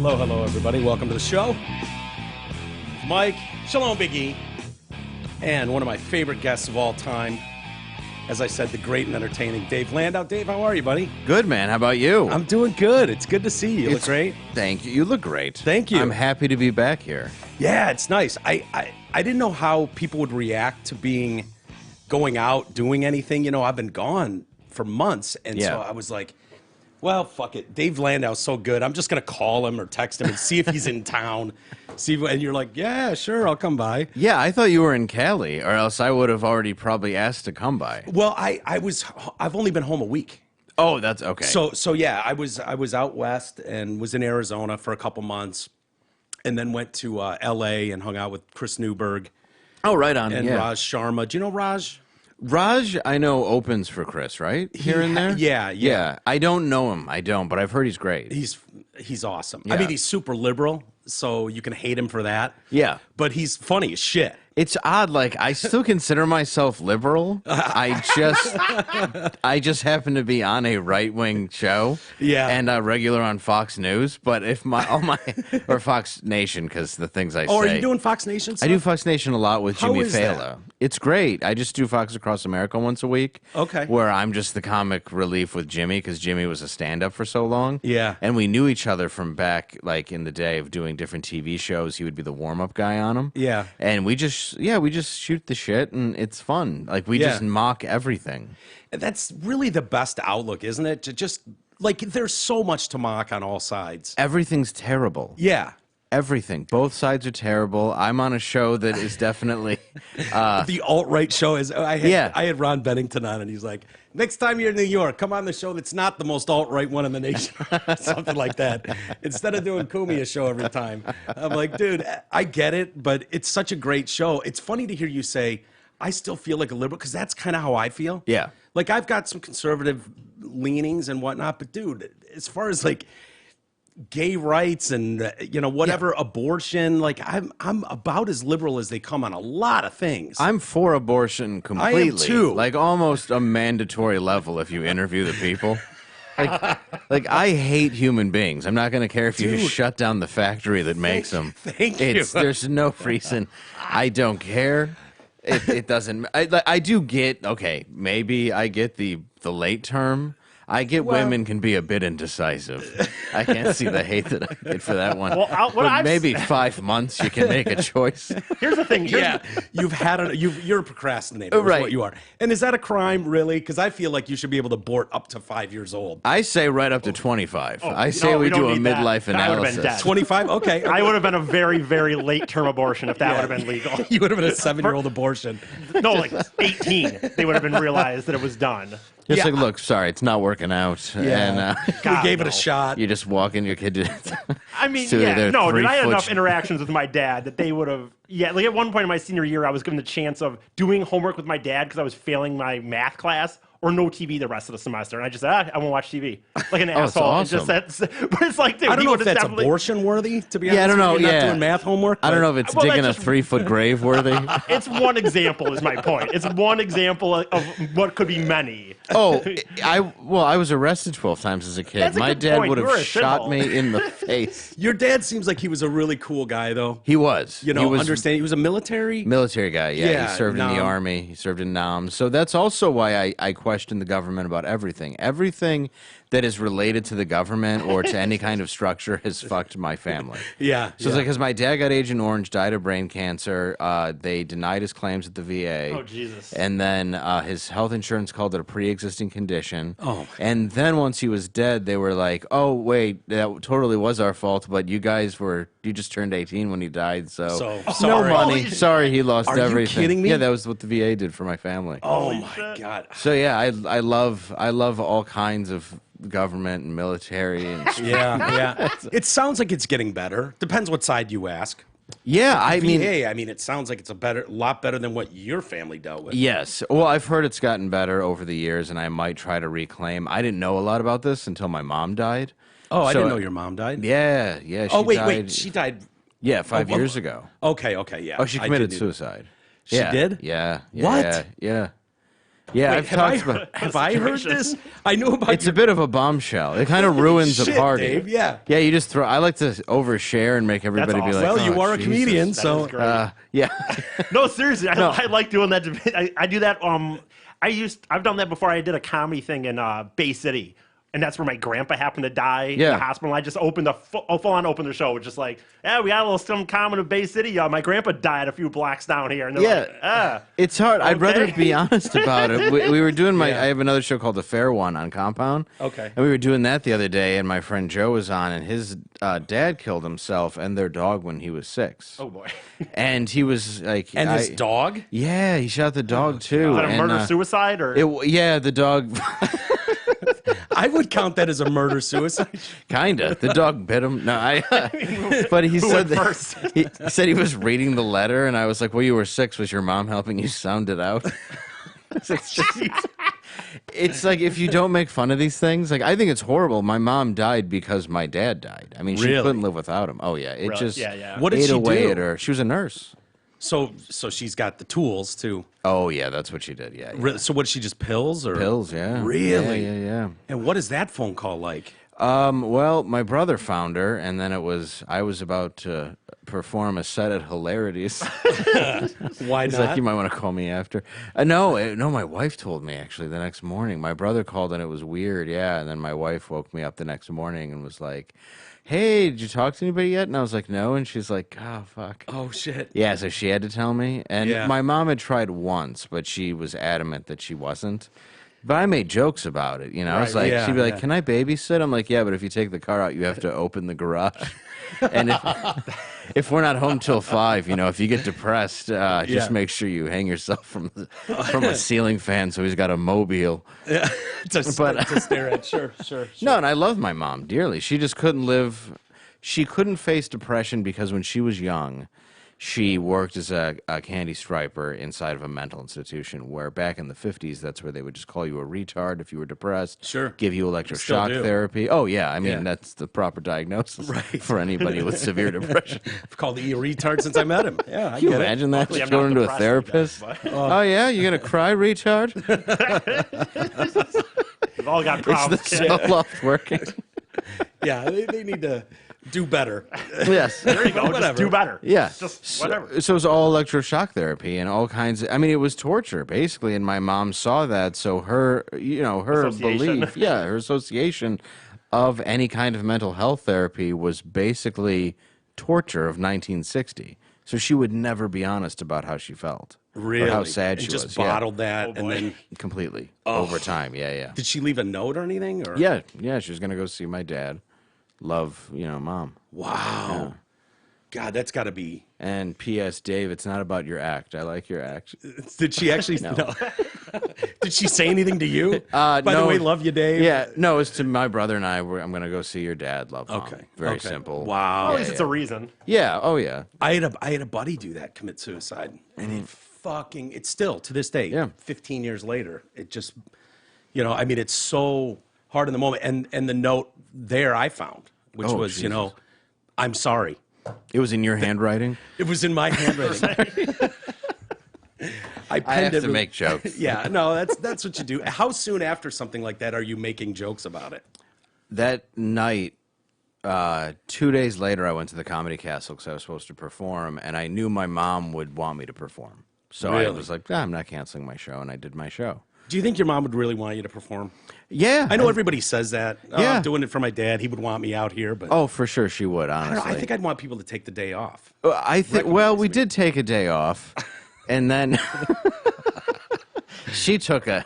Hello, hello, everybody. Welcome to the show. Mike, Shalom, Big E, and one of my favorite guests of all time, as I said, the great and entertaining Dave Landau. Dave, how are you, buddy? Good, man. How about you? I'm doing good. It's good to see you. You look great. Thank you. You look great. Thank you. I'm happy to be back here. Yeah, it's nice. I didn't know how people would react to going out, doing anything. You know, I've been gone for months, and so I was like, well, fuck it. Dave Landau's so good. I'm just going to call him or text him and see if he's in town. And you're like, yeah, sure, I'll come by. Yeah, I thought you were in Cali, or else I would have already probably asked to come by. Well, I've only been home a week. Oh, that's okay. So yeah, I was out west and was in Arizona for a couple months, and then went to L.A. and hung out with Chris Newberg. Oh, right on. And Raj Sharma. Do you know Raj? Raj, I know, opens for Chris, right? Here and there? Yeah. I don't know him. I don't, but I've heard he's great. He's awesome. Yeah. I mean, he's super liberal, so you can hate him for that. Yeah. But he's funny as shit. It's odd. Like, I still consider myself liberal. I just happen to be on a right-wing show. Yeah. And a regular on Fox News. But if or Fox Nation, because the things I say. Oh, are you doing Fox Nation stuff? I do Fox Nation a lot with How Jimmy is Fallon. that? It's great. I just do Fox Across America once a week. Okay. Where I'm just the comic relief with Jimmy, because Jimmy was a stand-up for so long. Yeah. And we knew each other from back, like, in the day of doing different TV shows. He would be the warm-up guy on them. Yeah. And we just shoot the shit, and it's fun. Like, we just mock everything. That's really the best outlook, isn't it? To just, like, there's so much to mock on all sides. Everything's terrible. Yeah. Everything. Both sides are terrible. I'm on a show that is definitely... The alt-right show is... I had Ron Bennington on, and he's like, next time you're in New York, come on the show that's not the most alt-right one in the nation. Something like that. Instead of doing Kumia's show every time. I'm like, dude, I get it, but it's such a great show. It's funny to hear you say, I still feel like a liberal, because that's kind of how I feel. Yeah. Like, I've got some conservative leanings and whatnot, but dude, as far as, like, gay rights and whatever, abortion, like I'm about as liberal as they come on a lot of things. I'm for abortion completely. I am too. Like, almost a mandatory level if you interview the people. Like I hate human beings. I'm not going to care if you shut down the factory that makes them. Thank you. There's no reason. I don't care. It doesn't. I do get, okay, maybe I get the late term. I get women can be a bit indecisive. I can't see the hate that I get for that one. Well, maybe 5 months you can make a choice. Here's the thing. You're a procrastinator, right? Is what you are. And is that a crime, really? Because I feel like you should be able to abort up to 5 years old. I say right up to 25. I say we do a midlife analysis. 25? Okay. I would have been a very, very late term abortion if that would have been legal. You would have been a 7-year-old abortion. No, like 18. They would have been realized that it was done. Just like, look, sorry, it's not working out. Yeah. And we gave it a shot. You just walk in, your kid did. I mean, dude, I had enough interactions with my dad that they would have. Yeah, like at one point in my senior year, I was given the chance of doing homework with my dad because I was failing my math class, or no TV the rest of the semester. And I just said, I won't watch TV. Like an asshole. Awesome. And just said, but it's like, dude, I don't know if that's abortion worthy, to be honest. I don't know. You're not doing math homework. I don't know if it's digging a 3-foot grave worthy. It's one example, is my point. It's one example of what could be many. Oh, I was arrested 12 times as a kid. My dad would have shot me in the face. Your dad seems like he was a really cool guy, though. He was. He was a military guy. Yeah, he served in the army. He served in Nam. So that's also why I question the government about everything. Everything that is related to the government or to any kind of structure has fucked my family. Yeah. So it's like, because my dad got Agent Orange, died of brain cancer. They denied his claims at the VA. Oh, Jesus. And then his health insurance called it a pre-existing condition. Oh. And then once he was dead, they were like, oh, wait, that totally was our fault, but you just turned 18 when he died, so no money. Sorry, he lost everything. Are you kidding me? Yeah, that was what the VA did for my family. Oh, my God. So yeah, I love all kinds of government and military and yeah. It sounds like it's getting better. Depends what side you ask. Yeah, I mean, it sounds like it's a lot better than what your family dealt with. Yes. Well, I've heard it's gotten better over the years, and I might try to reclaim. I didn't know a lot about this until my mom died. Oh, I didn't know your mom died. Yeah. Wait, she died. Yeah, 5 years ago. Okay, yeah. Oh, she committed suicide. She did? Yeah. What? Yeah. Yeah, Wait, I've talked about. have I heard this? I knew about. It's a bit of a bombshell. It kind of ruins Shit, a party. Dave, yeah. Yeah, you just throw. I like to overshare and make everybody be awesome. like, Well, you "Oh, are a Jesus." comedian, That so is great. Yeah. No, seriously, I like doing that. I do that. I've done that before. I did a comedy thing in Bay City, and that's where my grandpa happened to die in the hospital. I just opened full-on opened the show with just like, yeah, we got a little some common of Bay City. My grandpa died a few blocks down here, and they're like, It's hard. I'd rather okay. be honest about it. We were doing I have another show called The Fair One on Compound. Okay. And we were doing that the other day, and my friend Joe was on, and his dad killed himself and their dog when he was 6. oh boy, And he was like, and his dog. Yeah, he shot the dog too. is that a and, murder suicide or? Yeah, the dog. I would count that as a murder suicide. Kinda. The dog bit him. No, but he said went that first? he said he was reading the letter, and I was like, "Well, you were 6. Was your mom helping you sound it out?" It's like if you don't make fun of these things, like I think it's horrible. My mom died because my dad died. I mean, she Really? couldn't live without him. Oh yeah, it Really? just Yeah. What did ate she away do? at her. She was a nurse. So she's got the tools to. Oh yeah, that's what she did. Yeah. So what? Is she just pills or Pills. Yeah. Really? Yeah. And what is that phone call like? Well, my brother found her, and then I was about to perform a set at Hilarities. Why He's not? like, you might want to call me after. No, my wife told me actually the next morning. My brother called and it was weird, yeah. And then my wife woke me up the next morning and was like, "Hey, did you talk to anybody yet?" And I was like, "No." And she's like, "Oh, fuck." Oh shit. Yeah, so she had to tell me. And Yeah. my mom had tried once, but she was adamant that she wasn't. But I made jokes about it, I was Right, like, yeah, she'd be like, yeah. "Can I babysit?" I'm like, "Yeah, but if you take the car out, you have to open the garage." And if we're not home till 5, if you get depressed, just Yeah. make sure you hang yourself from a ceiling fan so he's got a mobile. Yeah. to stare at. Sure. No, and I love my mom dearly. She just couldn't live. She couldn't face depression because when she was young, she worked as a candy striper inside of a mental institution where back in the 50s, that's where they would just call you a retard if you were depressed. Sure. Give you Still electroshock do. therapy. Oh, yeah. I mean, Yeah. that's the proper diagnosis Right. for anybody with severe depression. I've called E a retard since I met him. Yeah, I Can you get it. imagine that? Luckily, I'm Going not to a depressed therapist? like that, Oh, yeah? You're going to cry, retard? We've all got It's the problems, kid. self-love working. Yeah, they need to do better. Yes. There you go. Just Whatever. do better. Yeah. Just whatever. So it was all electroshock therapy and all kinds of, I mean, it was torture, basically, and my mom saw that, so her Association. belief, her association of any kind of mental health therapy was basically torture of 1960. So she would never be honest about how she felt. Really? Or how sad and she just was. bottled that, and boy. then Completely. Over time, yeah. did she leave a note or anything? Or Yeah, she was going to go see my dad. Love, mom. wow, God, that's got to be. And P.S. Dave, it's not about your act. I like your act. Did she actually? No. Did she say anything to you? By the no. way, love you, Dave. Yeah, no, it's to my brother and I. I'm going to go see your dad. Love, Mom. Okay. Very Okay. simple. Wow. At least it's a reason. Yeah. Oh yeah. I had a buddy do that, commit suicide, and it's still to this day. Yeah. 15 years later, it just, I mean, it's so hard in the moment. And the note there I found, which Oh, was, Jesus. I'm sorry. It was in your handwriting. It was in my handwriting. I I have penned to make jokes. Yeah, no, that's what you do. How soon after something like that are you making jokes about it? That night, 2 days later, I went to the Comedy Castle because I was supposed to perform, and I knew my mom would want me to perform. So I Really? was like, I'm not canceling my show, and I did my show. Do you think your mom would really want you to perform? Yeah. I know everybody says that. Yeah. I'm doing it for my dad. He would want me out here, but Oh, for sure she would, I don't honestly. know. I think I'd want people to take the day off. I think. Well, we did take a day off, and then she took a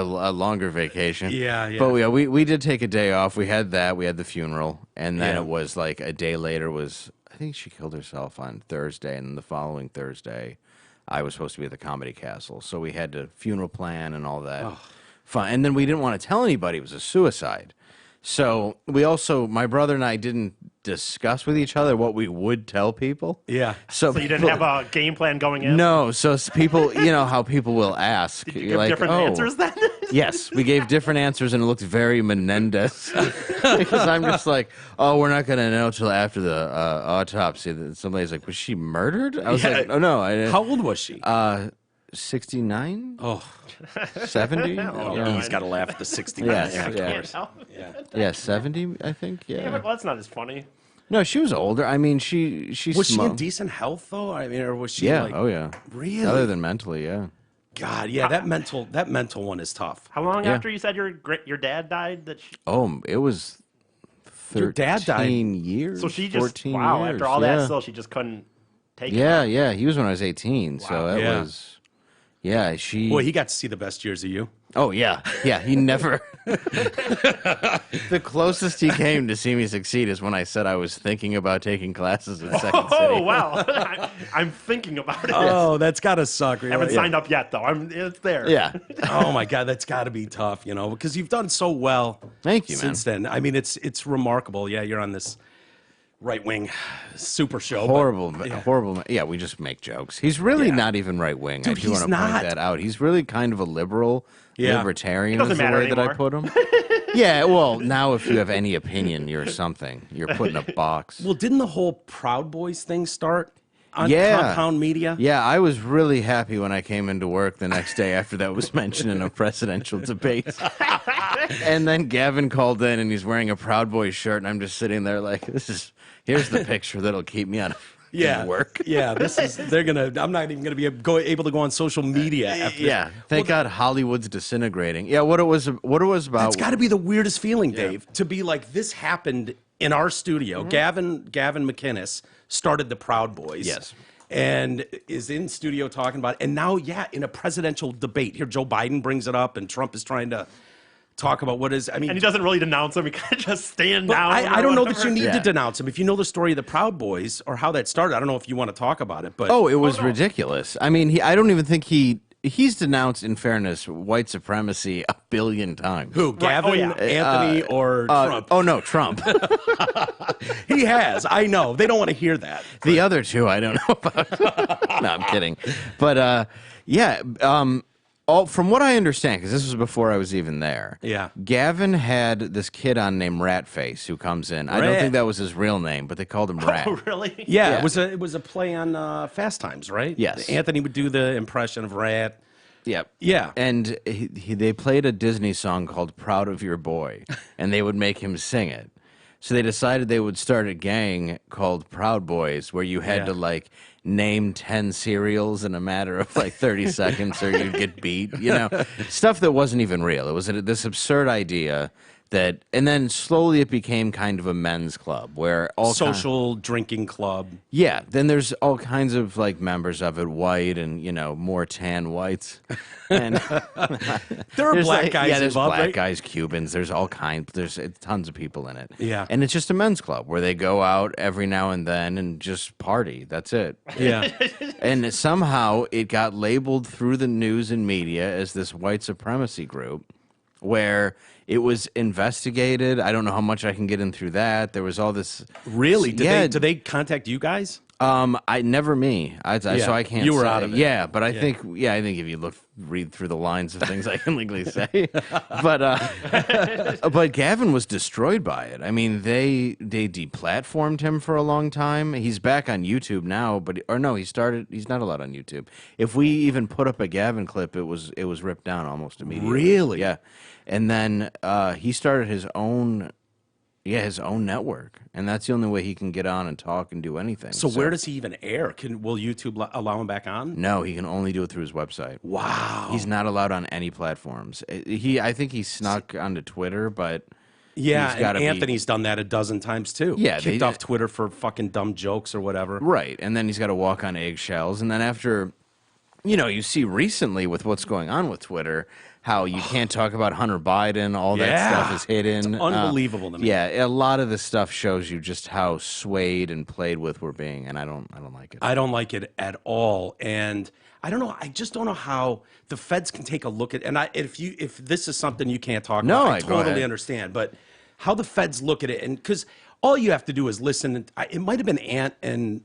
longer vacation. Yeah. But we did take a day off. We had that. We had the funeral, and then Yeah. it was like a day later was. I think she killed herself on Thursday, and then the following Thursday, I was supposed to be at the Comedy Castle. So we had to funeral plan and all that. Fun. And then we didn't want to tell anybody it was a suicide. So my brother and I didn't discuss with each other what we would tell people. Yeah. So you didn't have a game plan going in? No, so people, how people will ask. Did you You're give like, different "Oh." answers then? Yes, we gave different answers, and it looked very Menendez. Because I'm just like, oh, we're not going to know till after the autopsy. Somebody's like, was she murdered? I was like, oh, no. I didn't. How old was she? 69? Oh, 70? Oh, yeah. he's got to laugh at the 69. Yes, I yeah. can't help it. Yeah. Yeah, 70, I think. Yeah, Yeah. but that's not as funny. No, she was older. I mean, she Was she in smoked. decent health though? I mean, or was she Yeah. like? Oh, yeah. Really? Other than mentally, yeah. God, yeah, that mental one is tough. How long Yeah. after you said your dad died that she, Oh, it was 13 Your dad died. years. so she just 14 wow, years. after all yeah. that still she just couldn't take it. Yeah, yeah. He was when I was 18, so that Yeah. was. Yeah, she. Boy, he got to see the best years of you. Oh yeah, yeah. He never. The closest he came to see me succeed is when I said I was thinking about taking classes at Second City. Oh wow, I'm thinking about it. Oh, that's got to suck. Really. I haven't signed up yet though. It's there. Yeah. Oh my God, that's got to be tough, because you've done so well. Thank you, man. Since then, I mean, it's remarkable. Yeah, you're on this right wing super show. Horrible, yeah. horrible. Yeah, we just make jokes. He's really Yeah. not even right wing. I Dude, do want he's to not. point that out. He's really kind of a liberal, Yeah. libertarian It doesn't is the matter way that I anymore. put him. Yeah, well, now if you have any opinion, you're something. You're put in a box. Well, didn't the whole Proud Boys thing start on Yeah. Compound Media? Yeah, I was really happy when I came into work the next day after that was mentioned in a presidential debate. And then Gavin called in and he's wearing a Proud Boys shirt, and I'm just sitting there like, here's the picture that'll keep me on work. Yeah, I'm not even gonna be able to go on social media after this. Yeah, thank God Hollywood's disintegrating. Yeah, what it was about. That's got to be the weirdest feeling, Dave, to be like, this happened in our studio. Gavin McInnes started the Proud Boys. Yes. And is in studio talking about it. And now, in a presidential debate here, Joe Biden brings it up, and Trump is trying to talk about what is. I mean, And he doesn't really denounce them. He kind of just stand but down. I don't know that whatever. you need Yeah. to denounce him. If you know the story of the Proud Boys or how that started, I don't know if you want to talk about it. But Oh, it was no. ridiculous. I mean, I don't even think he's denounced, in fairness, white supremacy a billion times. who? Gavin, Oh, yeah. Anthony, or Trump? Oh no, Trump. He has. I know. They don't want to hear that. The other two, I don't know about. No, I'm kidding. But yeah, from what I understand, because this was before I was even there. Yeah. Gavin had this kid on named Ratface who comes in. I don't Rat. think that was his real name, but they called him Rat. Oh really? Yeah, Yeah. it was a play on Fast Times, right? Yes. Anthony would do the impression of Rat. Yep. Yeah. And they played a Disney song called "Proud of Your Boy," and they would make him sing it. So they decided they would start a gang called Proud Boys, where you had Yeah. to like name 10 cereals in a matter of like 30 seconds, or you'd get beat. Stuff that wasn't even real. It was this absurd idea that, and then slowly it became kind of a men's club where all Social drinking club. yeah, then there's all kinds of like members of it, white and more tan whites, and There are there's black like- guys yeah, there's involved, black right? guys, Cubans. There's all kinds. There's tons of people in it. Yeah. and it's just a men's club where they go out every now and then and just party. That's it. Yeah. And somehow it got labeled through the news and media as this white supremacy group, where it was investigated. I don't know how much I can get in through that. There was all this. Really? Yeah. Did they contact you guys? I never me. So I can't. You were say. out of it. Yeah, but I think if you read through the lines of things I can legally say. But Gavin was destroyed by it. I mean, they deplatformed him for a long time. He's back on YouTube now, he's not allowed on YouTube. If we even put up a Gavin clip, it was ripped down almost immediately. Really? Yeah. And then he started his own network, and that's the only way he can get on and talk and do anything. So where does he even air? Will YouTube allow him back on? No, he can only do it through his website. Wow. He's not allowed on any platforms. I think he snuck onto Twitter, but Yeah, he's gotta and be- Anthony's done that a dozen times too. Yeah, kicked they- off Twitter for fucking dumb jokes or whatever. right. And then he's got to walk on eggshells. And then after, you see recently with what's going on with Twitter, how you can't talk about Hunter Biden. All that Yeah. stuff is hidden. It's unbelievable to me. Yeah, a lot of this stuff shows you just how swayed and played with we're being, and I don't like it. I don't like it at all, and I don't know. I just don't know how the feds can take a look at. And if this is something you can't talk No, about, I go totally ahead. understand. But how the feds look at it, and because all you have to do is listen. It might have been Ant and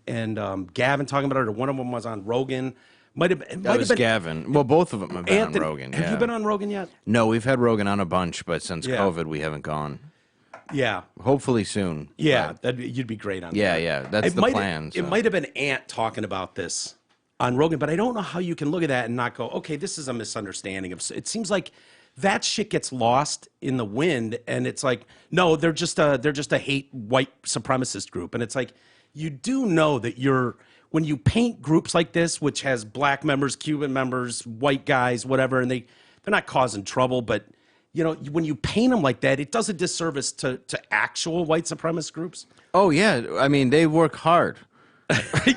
Gavin talking about it, or one of them was on Rogan. That was Gavin. Well, both of them have been Anthony, on Rogan. Have yeah. you been on Rogan yet? No, we've had Rogan on a bunch, but since Yeah. COVID, we haven't gone. Yeah. Hopefully soon. Yeah, but- you'd be great on Yeah, that. yeah, that's the plan, It so. might have been Ant talking about this on Rogan, but I don't know how you can look at that and not go, okay, this is a misunderstanding of. It seems like that shit gets lost in the wind, and it's like, no, they're just a hate white supremacist group, and it's like, you do know that when you paint groups like this, which has black members, Cuban members, white guys, whatever, and they're not causing trouble, but when you paint them like that, it does a disservice to actual white supremacist groups. Oh yeah, I mean they work hard.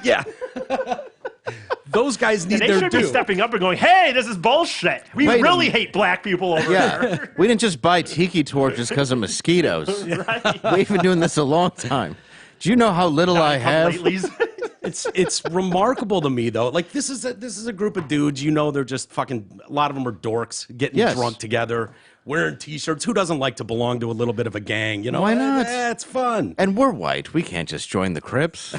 Yeah. Those guys need they their should due. be stepping up and going, hey, this is bullshit. We really hate black people over here. We didn't just buy tiki torches because of mosquitoes. Right. We've been doing this a long time. Do you know how little I have? It's remarkable to me though. Like this is a group of dudes. They're just fucking. A lot of them are dorks getting drunk together, wearing T-shirts. Who doesn't like to belong to a little bit of a gang? Why not? It's fun. And we're white. We can't just join the Crips.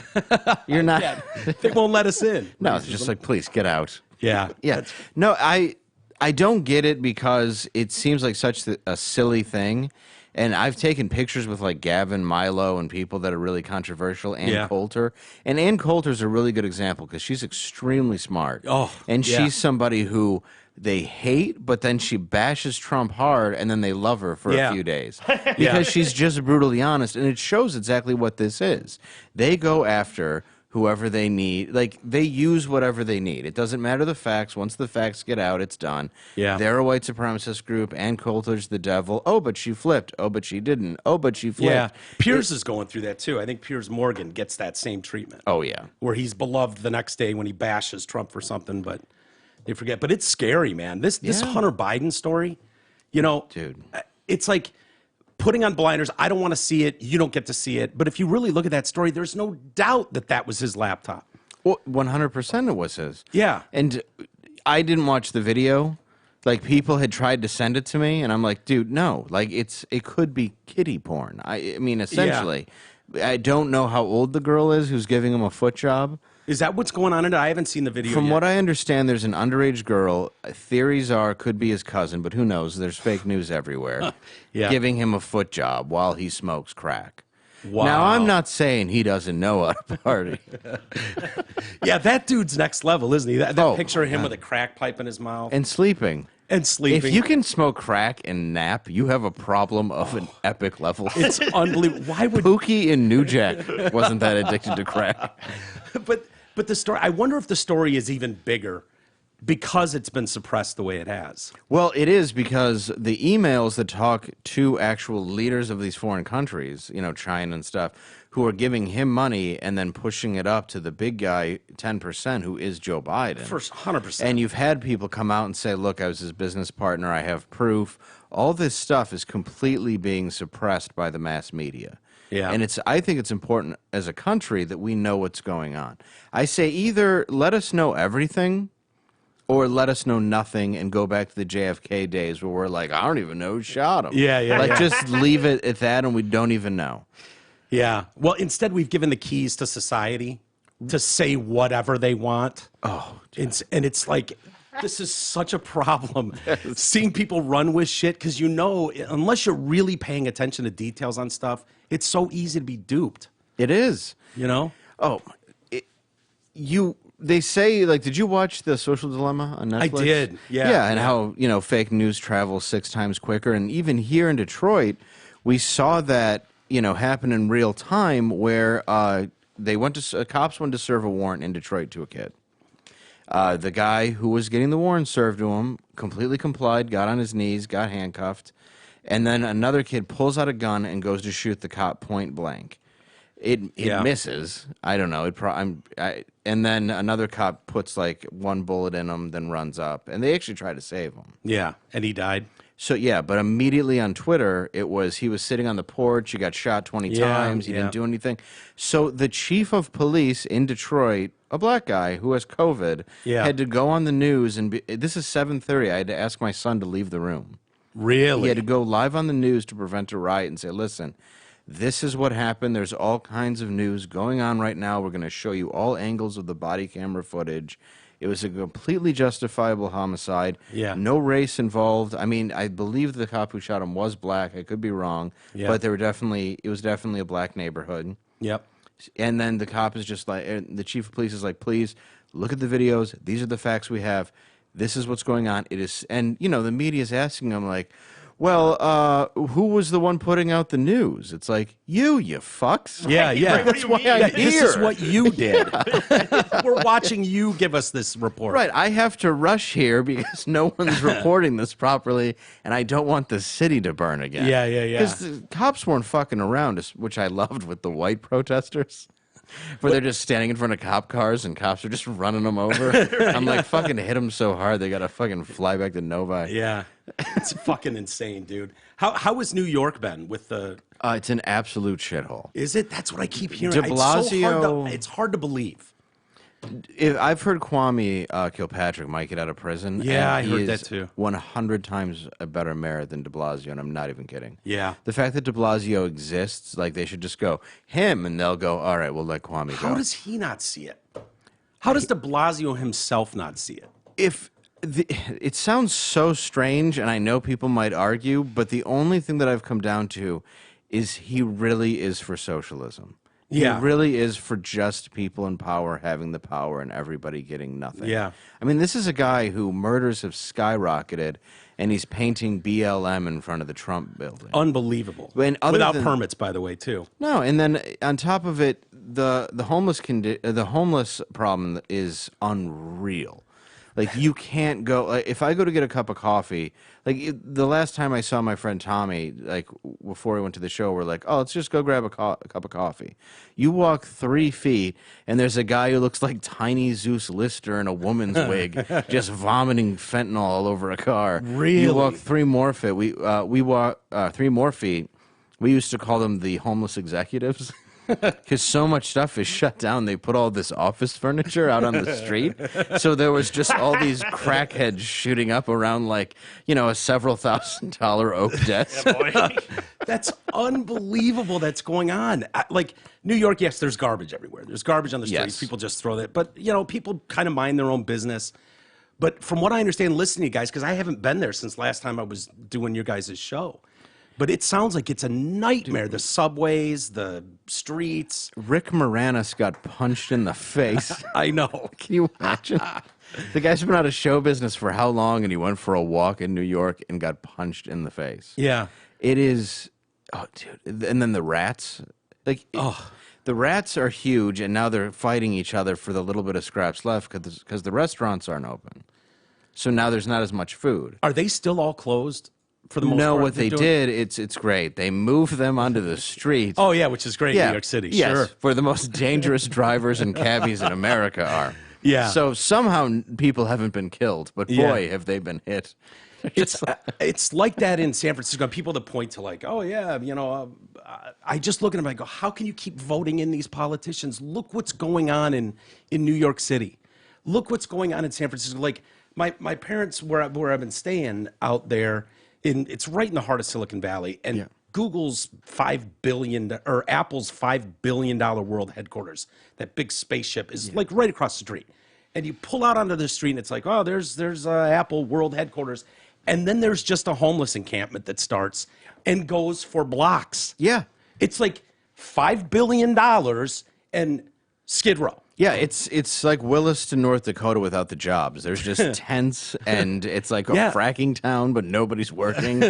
You're not. Yeah, they won't let us in. No, it's just like, please get out. Yeah. Yeah. No, I don't get it because it seems like such a silly thing. And I've taken pictures with like Gavin, Milo, and people that are really controversial. Ann Coulter. And Ann Coulter's a really good example because she's extremely smart. Oh, and she's somebody who they hate, but then she bashes Trump hard, and then they love her for a few days. Because she's just brutally honest. And it shows exactly what this is. They go after whoever they need. Like, they use whatever they need. It doesn't matter the facts. Once the facts get out, it's done. Yeah. They're a white supremacist group. Ann Coulter's the devil. Oh, but she flipped. Oh, but she didn't. Oh, but she flipped. Yeah. Piers is going through that, too. I think Piers Morgan gets that same treatment. Oh, yeah. Where he's beloved the next day when he bashes Trump for something, but they forget. But it's scary, man. This Hunter Biden story, Dude. It's like putting on blinders. I don't want to see it. You don't get to see it. But if you really look at that story, there's no doubt that was his laptop. Well, 100% it was his. Yeah. And I didn't watch the video. Like, people had tried to send it to me, and I'm like, dude, no. Like, it could be kiddie porn. I mean, essentially. Yeah. I don't know how old the girl is who's giving him a foot job. Is that what's going on in it? I haven't seen the video From yet. what I understand, there's an underage girl. Theories are could be his cousin, but who knows? There's fake news everywhere. Giving him a foot job while he smokes crack. Wow. Now, I'm not saying he doesn't know how to party. Yeah, that dude's next level, isn't he? That picture of him with a crack pipe in his mouth. And sleeping. Sleeping. If you can smoke crack and nap, you have a problem of an epic level. It's unbelievable. Why would Pookie in New Jack wasn't that addicted to crack? But the story, I wonder if the story is even bigger because it's been suppressed the way it has. Well, it is because the emails that talk to actual leaders of these foreign countries, China and stuff, who are giving him money and then pushing it up to the big guy, 10%, who is Joe Biden. For 100%. And you've had people come out and say, look, I was his business partner, I have proof. All this stuff is completely being suppressed by the mass media. Yeah. And I think it's important as a country that we know what's going on. I say either let us know everything or let us know nothing and go back to the JFK days where we're like, I don't even know who shot him. Yeah. Just leave it at that and we don't even know. Yeah. Well, instead, we've given the keys to society to say whatever they want. Oh, and it's like, this is such a problem. Seeing people run with shit because unless you're really paying attention to details on stuff, it's so easy to be duped. It is. Oh, they say, like, did you watch The Social Dilemma on Netflix? I did, yeah. Yeah, and how, fake news travels 6 times quicker. And even here in Detroit, we saw that, happen in real time where cops went to serve a warrant in Detroit to a kid. The guy who was getting the warrant served to him completely complied, got on his knees, got handcuffed, and then another kid pulls out a gun and goes to shoot the cop point blank. It misses. I don't know. And then another cop puts like one bullet in him, then runs up, and they actually try to save him. Yeah, and he died. So but immediately on Twitter, he was sitting on the porch. He got shot 20 times. He didn't do anything. So the chief of police in Detroit, a black guy who has COVID, had to go on the news this is 7:30. I had to ask my son to leave the room. Really? He had to go live on the news to prevent a riot and say, listen, this is what happened. There's all kinds of news going on right now. We're going to show you all angles of the body camera footage. It was a completely justifiable homicide. Yeah. No race involved. I mean, I believe the cop who shot him was black. I could be wrong. Yeah. But it was definitely a black neighborhood. Yep. And then the cop is just like, the chief of police is like, please look at the videos. These are the facts we have. This is what's going on. It is, and the media is asking them like, well, who was the one putting out the news? It's like, you fucks. Yeah, yeah. Right, That's why I'm here. This is what you did. We're watching you give us this report. Right, I have to rush here because no one's reporting this properly, and I don't want the city to burn again. Yeah. Because the cops weren't fucking around, which I loved with the white protesters. Where they're just standing in front of cop cars and cops are just running them over. I'm like, fucking hit them so hard they got to fucking fly back to Novi. Yeah. It's fucking insane, dude. How has New York been with the... It's an absolute shithole. Is it? That's what I keep hearing. De Blasio... It's hard to believe. I've heard Kwame Kilpatrick might get out of prison. Yeah, and I heard that too. 100 times a better mayor than de Blasio, and I'm not even kidding. Yeah. The fact that de Blasio exists, like they should just go, him, and they'll go, all right, we'll let Kwame go. How does he not see it? How does de Blasio himself not see it? It sounds so strange, and I know people might argue, but the only thing that I've come down to is he really is for socialism. Yeah. He really is for just people in power having the power and everybody getting nothing. Yeah. I mean, this is a guy who murders have skyrocketed, and he's painting BLM in front of the Trump building. Unbelievable. And without permits, by the way, too. No, and then on top of it, the homeless problem is unreal. Like, you can't go... Like, if I go to get a cup of coffee... the last time I saw my friend Tommy, before he went to the show, we're like, oh, let's just go grab a cup of coffee. You walk 3 feet, and there's a guy who looks like Tiny Zeus Lister in a woman's wig, just vomiting fentanyl all over a car. Really? You walk 3 more feet. We walk 3 more feet. We used to call them the homeless executives. Because so much stuff is shut down, they put all this office furniture out on the street. So there was just all these crackheads shooting up around, like, a several $1,000 oak desk. Yeah, boy. That's unbelievable that's going on. Like, New York, yes, there's garbage everywhere. There's garbage on the streets. Yes. People just throw that. But, people kind of mind their own business. But from what I understand, listening to you guys, because I haven't been there since last time I was doing your guys' show. But it sounds like it's a nightmare. The subways, the streets. Rick Moranis got punched in the face. I know. Can you imagine? The guy's been out of show business for how long, and he went for a walk in New York and got punched in the face. Yeah. It is... Oh, dude. And then the rats. The rats are huge, and now they're fighting each other for the little bit of scraps left because the restaurants aren't open. So now there's not as much food. Are they still all closed? For the most no, part, what they did, it's great. They moved them onto the street. Oh, yeah, which is great in New York City. Yes, Sure. where the most dangerous drivers and cabbies in America are. Yeah. So somehow people haven't been killed, but boy, have they been hit. It's like that in San Francisco. People that point to like, oh, yeah, I just look at them and I go, how can you keep voting in these politicians? Look what's going on in New York City. Look what's going on in San Francisco. Like, my parents, where I've been staying out there, it's right in the heart of Silicon Valley, and Google's Apple's $5 billion world headquarters, that big spaceship, is like right across the street. And you pull out onto the street, and it's like, oh, there's Apple world headquarters, and then there's just a homeless encampment that starts and goes for blocks. Yeah, it's like $5 billion and Skid Row. Yeah, it's like Williston, North Dakota without the jobs. There's just tents, and it's like a fracking town, but nobody's working.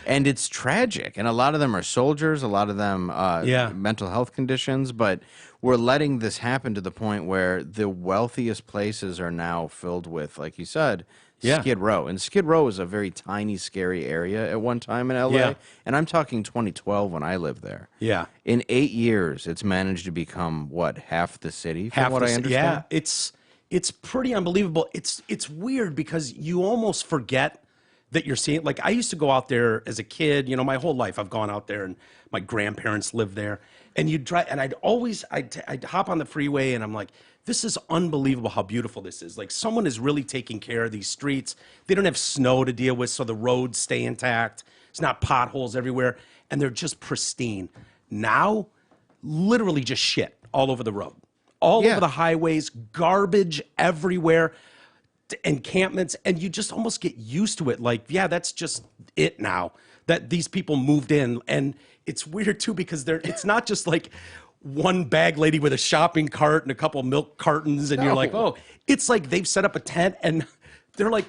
And it's tragic. And a lot of them are soldiers, a lot of them mental health conditions, but we're letting this happen to the point where the wealthiest places are now filled with, like you said, Skid Row. And Skid Row is a very tiny, scary area at one time in LA. Yeah. And I'm talking 2012 when I lived there. Yeah. In 8 years, it's managed to become, what, half the city, from what I understand? Yeah, it's pretty unbelievable. It's weird because you almost forget that you're seeing. Like, I used to go out there as a kid. My whole life I've gone out there, and my grandparents lived there. And you'd drive, and I'd hop on the freeway, and I'm like, this is unbelievable how beautiful this is. Like, someone is really taking care of these streets. They don't have snow to deal with, so the roads stay intact. It's not potholes everywhere, and they're just pristine. Now, literally just shit all over the road, all over the highways, garbage everywhere, encampments, and you just almost get used to it. Like, yeah, that's just it now, that these people moved in. And it's weird, too, because it's not just like one bag lady with a shopping cart and a couple milk cartons, and you're like, oh, it's like they've set up a tent, and they're like,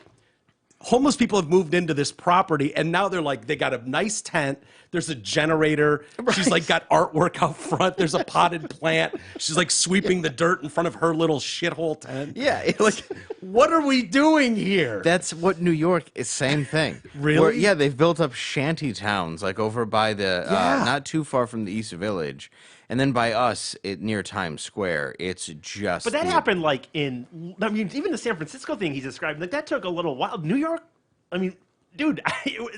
homeless people have moved into this property, and now they're like, they got a nice tent. There's a generator. Right. She's like got artwork out front. There's a potted plant. She's like sweeping the dirt in front of her little shithole tent. Yeah, it's like, what are we doing here? That's what New York is. Same thing. Really? Yeah, they've built up shanty towns like over by the not too far from the East Village. And then by us, near Times Square, it's just... But that happened like in... I mean, even the San Francisco thing he's describing, like that took a little while. New York, I mean, dude,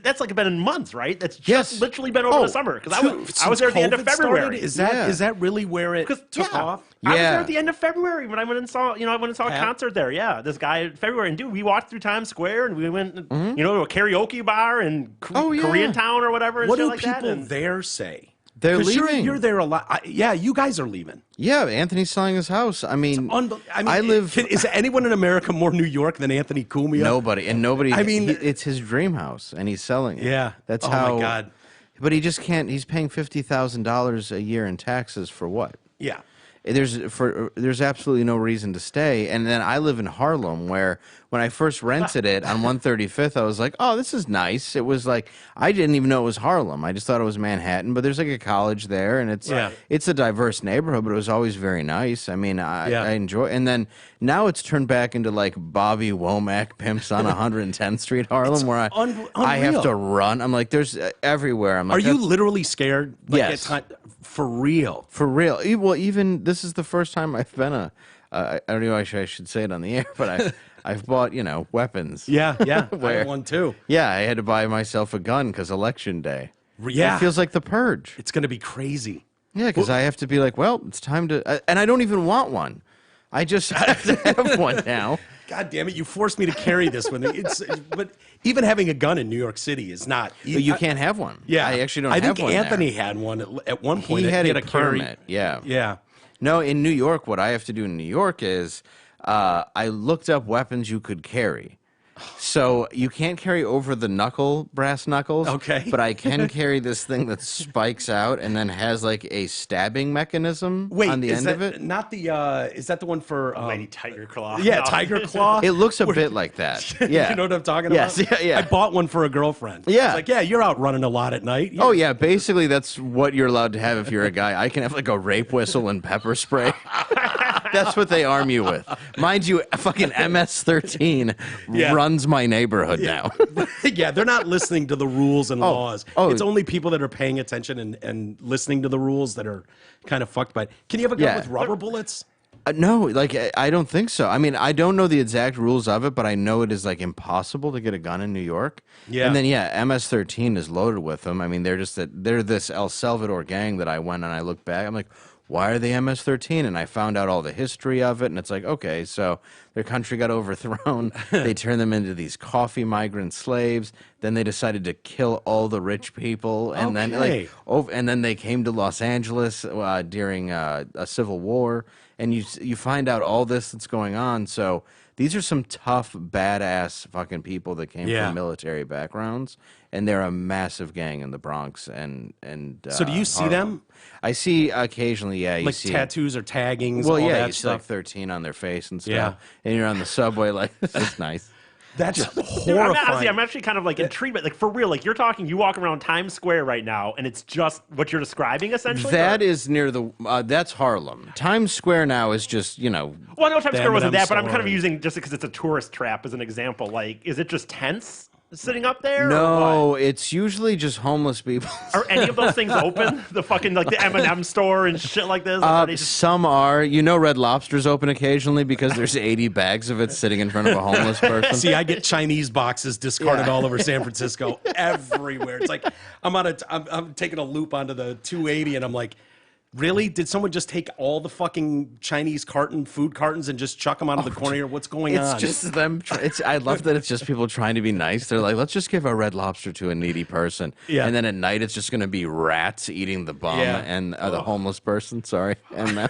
that's like been in months, right? That's just literally been over the summer. Because I was there at the end of February. Is that really where it took off? I was there at the end of February when I went and saw, a concert there. Yeah, this guy in February. And dude, we walked through Times Square and we went, to a karaoke bar in Koreatown or whatever. And what do like people there say? They're leaving. You're there a lot. You guys are leaving. Yeah, Anthony's selling his house. I mean, I live... Is anyone in America more New York than Anthony Cumia? Nobody. I mean... it's his dream house, and he's selling it. Yeah. That's how... Oh, my God. But he just can't... He's paying $50,000 a year in taxes for what? Yeah. There's absolutely no reason to stay. And then I live in Harlem, where when I first rented it on 135th, I was like, oh, this is nice. It was like, I didn't even know it was Harlem. I just thought it was Manhattan, but there's like a college there, and it's a diverse neighborhood, but it was always very nice. I mean, I enjoy. And then now it's turned back into like Bobby Womack pimps on 110th Street, Harlem, where I have to run. I'm like, there's everywhere. I'm like, are you literally scared? Like, yes. For real. For real. Well, even this is the first time I've been I don't know if I should say it on the air, but I've bought, weapons. Yeah. I have one too. Yeah, I had to buy myself a gun because election day. Yeah. It feels like the purge. It's going to be crazy. Yeah, because I have to be like, well, it's time to... and I don't even want one. I just have to have one now. God damn it, you forced me to carry this one. But even having a gun in New York City is not... You can't have one. Yeah. I actually don't have one. I think Anthony had one at one point. He had a permit. Carry. Yeah. Yeah. No, in New York, what I have to do in New York is I looked up weapons you could carry. So you can't carry over the brass knuckles. Okay. But I can carry this thing that spikes out and then has like a stabbing mechanism on the end of it. Not the is that the one for Lady Tiger Claw? Yeah, Tiger Claw. It looks a bit like that. Yeah. You know what I'm talking about? Yes, yeah. I bought one for a girlfriend. Yeah. It's like, yeah, you're out running a lot at night. Oh yeah, basically that's what you're allowed to have if you're a guy. I can have like a rape whistle and pepper spray. That's what they arm you with. Mind you, fucking MS-13 runs my neighborhood now. Yeah, they're not listening to the rules and laws. It's only people that are paying attention and listening to the rules that are kind of fucked by it. Can you have a gun with rubber bullets? No, like I don't think so. I mean, I don't know the exact rules of it, but I know it is like impossible to get a gun in New York. Yeah. And then MS-13 is loaded with them. I mean, they're this El Salvador gang that I went and I look back. I'm like, why are they MS-13? And I found out all the history of it, and it's like, okay, so their country got overthrown. They turned them into these coffee migrant slaves. Then they decided to kill all the rich people, and then they came to Los Angeles during a civil war, and you find out all this that's going on. So these are some tough, badass fucking people that came from military backgrounds, and they're a massive gang in the Bronx. And so do you see them? I see occasionally, yeah. You like see tattoos or taggings. Well, all yeah, that you see stuff. like 13 on their face and stuff. Yeah. And you're on the subway like, this is nice. That's Dude, horrifying. I'm actually kind of like intrigued, but like for real, like you walk around Times Square right now, and it's just what you're describing essentially. That is near that's Harlem. Times Square now is just Well, I know Times Square wasn't that, but I'm kind of store. using just because it's a tourist trap as an example. Like, is it just tents sitting up there? No, it's usually just homeless people. Are any of those things open? The fucking like the M&M store and shit like this. Some are. Red Lobster's open occasionally because there's 80 bags of it sitting in front of a homeless person. See, I get Chinese boxes discarded all over San Francisco, everywhere. It's like I'm taking a loop onto the 280, and I'm like, really? Did someone just take all the fucking Chinese food cartons and just chuck them out of the corner here? What's going on? It's just them. I love that it's just people trying to be nice. They're like, let's just give a Red Lobster to a needy person. Yeah. And then at night, it's just going to be rats eating the bum and the homeless person. Sorry. And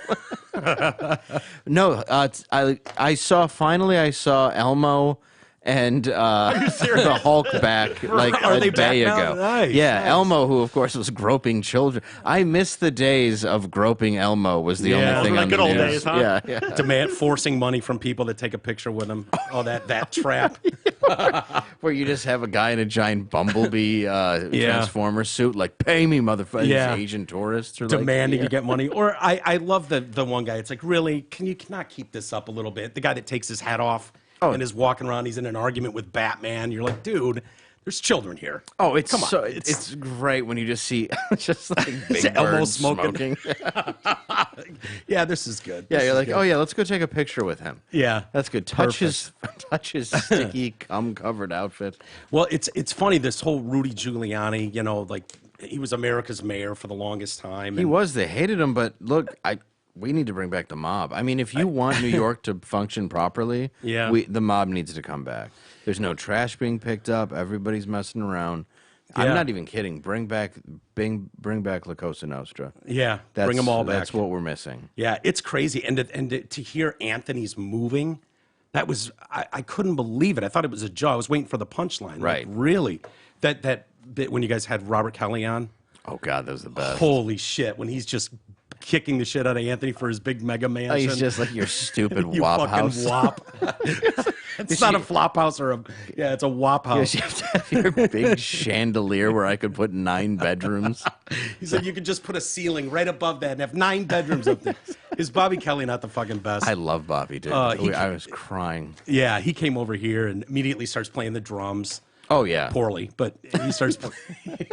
no, I saw Elmo and the Hulk back like Are a they back day now? ago. Nice, Yeah, nice. Elmo, who of course was groping children. I miss the days of groping Elmo. Was the Yeah. only thing Like on good the old news. days, huh? Yeah, yeah. Demand forcing money from people to take a picture with him. Oh, that trap. Where you just have a guy in a giant bumblebee transformer suit, like, pay me, motherfucker. Yeah. These Asian tourists are Demanding like, to get money. Or I love the one guy. It's like, really, can you not keep this up a little bit? The guy that takes his hat off and is walking around. He's in an argument with Batman. You're like, dude, there's children here. Oh, it's Come on. so it's great when you just see just like big Elmo birds smoking. Yeah, this is good. Yeah, This you're is like, good. oh yeah, let's go take a picture with him. Yeah, That's good. Touch his sticky cum covered outfit. Well, it's funny, this whole Rudy Giuliani, like he was America's mayor for the longest time. He and- was. They hated him, but look, we need to bring back the mob. I mean, if you want New York to function properly, Yeah. the mob needs to come back. There's no trash being picked up. Everybody's messing around. Yeah. I'm not even kidding. Bring back La Cosa Nostra. Yeah, bring them all back. That's what we're missing. Yeah, it's crazy. And to hear Anthony's moving, that was, I couldn't believe it. I thought it was a joke. I was waiting for the punchline. Right. Like, really? That bit when you guys had Robert Kelly on? Oh God, that was the best. Holy shit, when he's just kicking the shit out of Anthony for his big mega mansion. Oh, he's just like your stupid you wop fucking house. wop. It's not a flop house it's a wop house. You have to have your big chandelier where I could put 9 bedrooms. He said you could just put a ceiling right above that and have 9 bedrooms up there. Is Bobby Kelly not the fucking best? I love Bobby, dude. I was crying. Yeah, he came over here and immediately starts playing the drums. Oh yeah. Poorly, but he starts playing.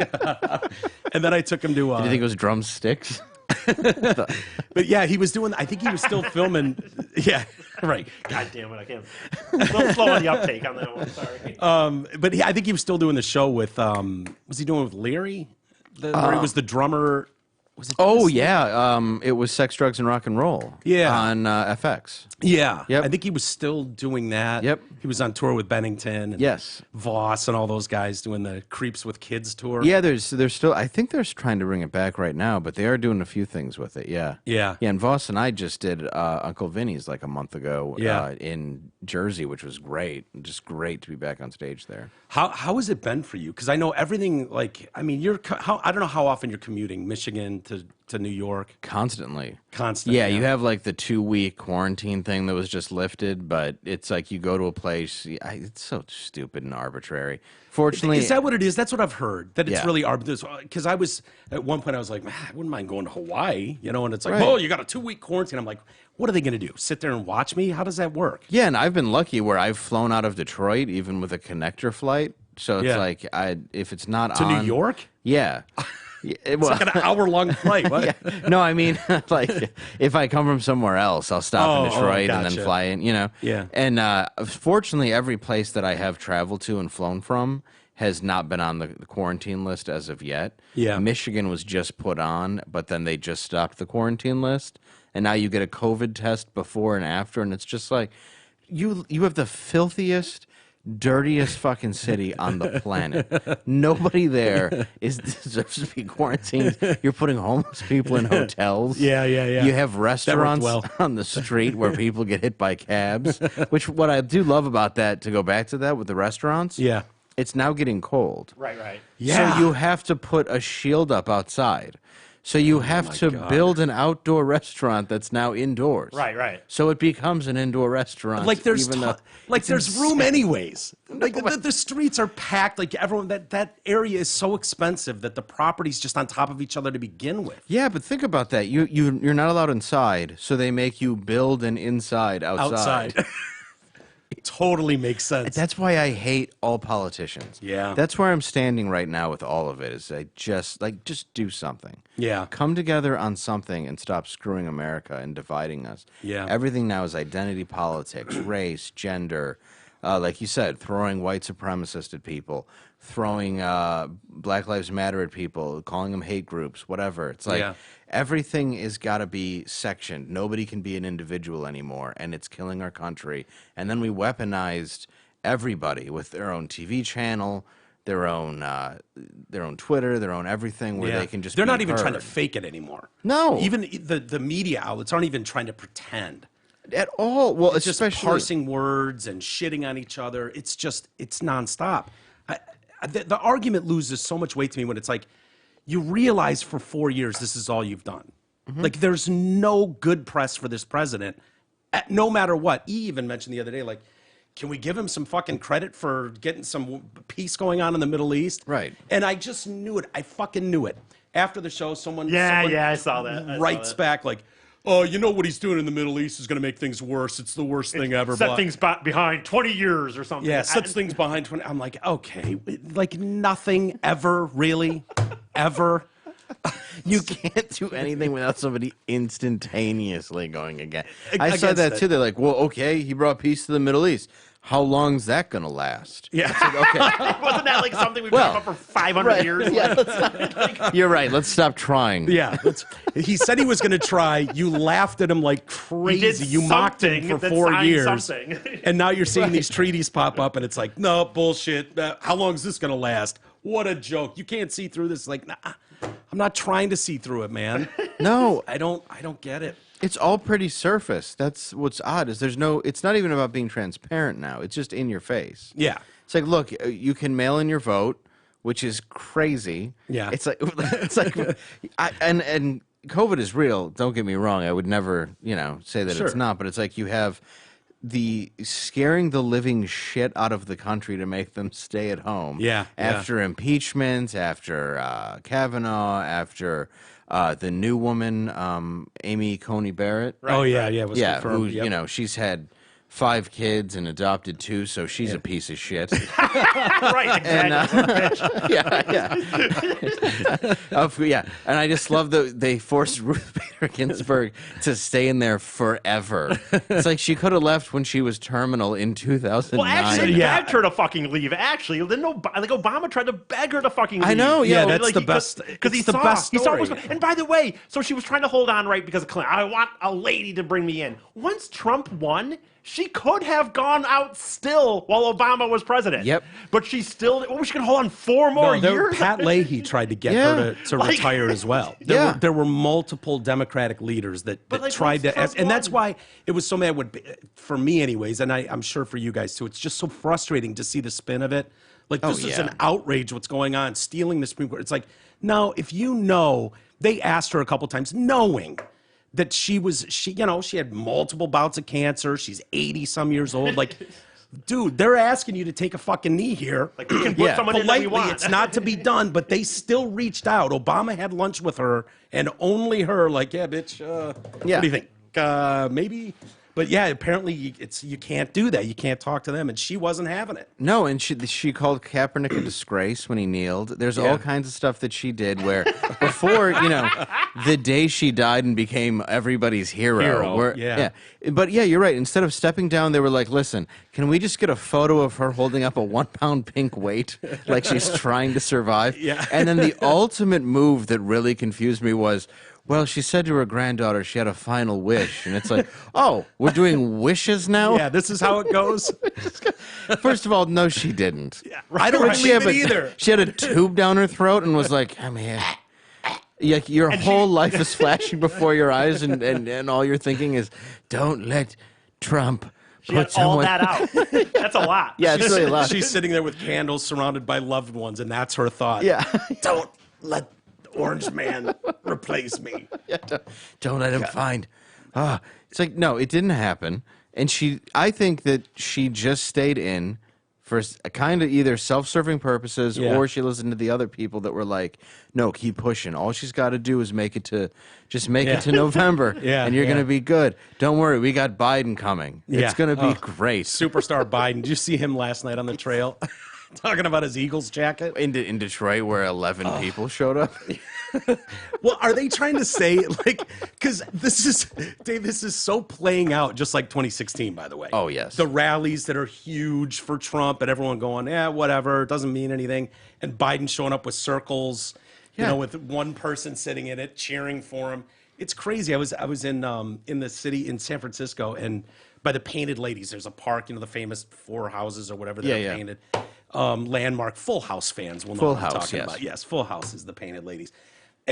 And then I took him to... Do you think it was drumsticks? But yeah, he was doing... I think he was still filming... Yeah, right. God damn it, I can't. A little slow on the uptake on that one, sorry. But I think he was still doing the show with... was he doing with Leary? Where he was the drummer... Was it Oh Dennis? yeah, it was Sex, Drugs, and Rock and Roll. Yeah. on FX. Yeah. Yep. I think he was still doing that. Yep. He was on tour with Bennington. And Yes. Voss and all those guys doing the Creeps with Kids tour. Yeah, there's still. I think they're trying to bring it back right now, but they are doing a few things with it. Yeah. Yeah. Yeah, and Voss and I just did Uncle Vinny's like a month ago. Yeah. In Jersey, which was great. Just great to be back on stage there. How has it been for you? Because I know everything. Like, I mean, I don't know how often you're commuting Michigan to New York. Constantly. Constantly. Yeah, you have like the 2-week quarantine thing that was just lifted, but it's like you go to a place. It's so stupid and arbitrary. Fortunately, Is that what it is? That's what I've heard. That it's Yeah. really arbitrary. Because I was at one point, I was like, man, I wouldn't mind going to Hawaii, and it's like, Right. oh, you got a 2-week quarantine. I'm like, what are they going to do? Sit there and watch me? How does that work? Yeah, and I've been lucky where I've flown out of Detroit even with a connector flight. So it's Yeah. like if it's not To on New York? yeah. Yeah, It's like an hour-long flight. What? No, I mean, like, if I come from somewhere else, I'll stop in Oh, Detroit and gotcha. then fly in, Yeah. And fortunately, every place that I have traveled to and flown from has not been on the quarantine list as of yet. Yeah. Michigan was just put on, but then they just stopped the quarantine list. And now you get a COVID test before and after, and it's just like, you have the filthiest, dirtiest fucking city on the planet. Nobody there deserves to be quarantined. You're putting homeless people in hotels. Yeah. You have restaurants well. on the street where people get hit by cabs. Which what I do love about that, to go back to that with the restaurants. Yeah. It's now getting cold. Right. Yeah. So you have to put a shield up outside. So you have to God. build an outdoor restaurant that's now indoors. Right. So it becomes an indoor restaurant. Like there's even though there's room anyways. Like the streets are packed. Like everyone, that area is so expensive that the property's just on top of each other to begin with. Yeah, but think about that. You're not allowed inside, so they make you build an inside outside. It totally makes sense. That's why I hate all politicians. Yeah. That's where I'm standing right now with all of it. Is I just do something. Yeah. Come together on something and stop screwing America and dividing us. Yeah. Everything now is identity politics, race, gender. Like you said, throwing white supremacists at people, throwing Black Lives Matter at people, calling them hate groups, whatever. It's like Yeah. everything is got to be sectioned. Nobody can be an individual anymore, and it's killing our country. And then we weaponized everybody with their own TV channel, their own Twitter, their own everything, where they can just. They're be not even trying to heard. fake it anymore. No. Even the media outlets aren't even trying to pretend. at all. Well, it's especially just parsing words and shitting on each other. It's nonstop. The argument loses so much weight to me when it's like, you realize for 4 years this is all you've done. Like, there's no good press for this president, no matter what. He even mentioned the other day, like, can we give him some fucking credit for getting some peace going on in the Middle East? Right. And I just knew it. I fucking knew it. After the show, someone I saw that. Writes back like, oh, you know what he's doing in the Middle East is going to make things worse. It's the worst thing ever. Set things behind 20 years or something. Yeah, sets things behind 20. I'm like, okay, like nothing ever, really, ever. You can't do anything without somebody instantaneously going again. I Against said that it. too. They're like, well, okay, he brought peace to the Middle East. How long's that going to last? Yeah. It's like, okay. Wasn't that like something we've talked about for 500 years? Yeah, you're right. Let's stop trying. Yeah. He said he was going to try. You laughed at him like crazy. You mocked him for 4 years. And now you're seeing these treaties pop up, and it's like, no, bullshit. How long is this going to last? What a joke. You can't see through this. Like, nah, I'm not trying to see through it, man. No. I don't get it. It's all pretty surface. That's what's odd is it's not even about being transparent now. It's just in your face. Yeah. It's like, look, you can mail in your vote, which is crazy. Yeah. It's like, and COVID is real. Don't get me wrong. I would never, say that it's not, but it's like you have the scaring the living shit out of the country to make them stay at home. Yeah. After impeachment, after Kavanaugh, after the new woman, Amy Coney Barrett. Right, oh, yeah, yeah. It was confirmed. Who, she's had 5 kids and adopted 2, so she's a piece of shit. Right, exactly. Yeah. And I just love that they forced Ruth Bader Ginsburg to stay in there forever. It's like she could have left when she was terminal in 2009. Well, actually, they begged her to fucking leave. Actually, then Obama tried to beg her to fucking leave. I know, yeah. That's the best. Because he the saw, best story. he saw and by the way, so she was trying to hold on, right, because of Clinton. I want a lady to bring me in. Once Trump won, she could have gone out still while Obama was president. Yep. But she still, she can hold on 4 more years? Pat Leahy tried to get her to retire as well. There were multiple Democratic leaders that tried to, and that's why it was so mad for me anyways, and I'm sure for you guys too. It's just so frustrating to see the spin of it. Like, this is an outrage what's going on, stealing the Supreme Court. It's like, no, if they asked her a couple times, knowing that she had multiple bouts of cancer. She's 80-some years old. Like, dude, they're asking you to take a fucking knee here. Like, we can put someone in that we want. It's not to be done, but they still reached out. Obama had lunch with her, and only her, like, yeah, bitch, what do you think? Maybe... But yeah, apparently you can't do that. You can't talk to them, and she wasn't having it. No, and she called Kaepernick a disgrace when he kneeled. There's all kinds of stuff that she did where before, the day she died and became everybody's hero. But yeah, you're right. Instead of stepping down, they were like, listen, can we just get a photo of her holding up a 1-pound pink weight like she's trying to survive? Yeah. And then the ultimate move that really confused me was, well, she said to her granddaughter she had a final wish. And it's like, oh, we're doing wishes now? Yeah, this is how it goes. First of all, no, she didn't. Yeah, I don't believe it either. She had a tube down her throat and was like, I'm here. Your whole life is flashing before your eyes, and all you're thinking is, don't let Trump She had all that out. That's a lot. Yeah, it's really a lot. She's sitting there with candles surrounded by loved ones, and that's her thought. Yeah. Don't let Orange Man replace me. Yeah, don't let him find. It's like, no, it didn't happen. And I think that she just stayed in for a kind of either self-serving purposes or she listened to the other people that were like, no, keep pushing. All she's got to do is make it to November and you're going to be good. Don't worry, we got Biden coming. It's going to be great. Superstar Biden. Did you see him last night on the trail? Talking about his Eagles jacket? In Detroit where 11 people showed up. Well, are they trying to say, like, because this is so playing out just like 2016, by the way. Oh, yes. The rallies that are huge for Trump and everyone going, whatever, it doesn't mean anything. And Biden showing up with circles, with one person sitting in it, cheering for him. It's crazy. I was in the city in San Francisco, and by the Painted Ladies, there's a park, the famous 4 houses or whatever that are painted. Landmark. Full House fans will know what I'm talking about. Yes, Full House is the Painted Ladies.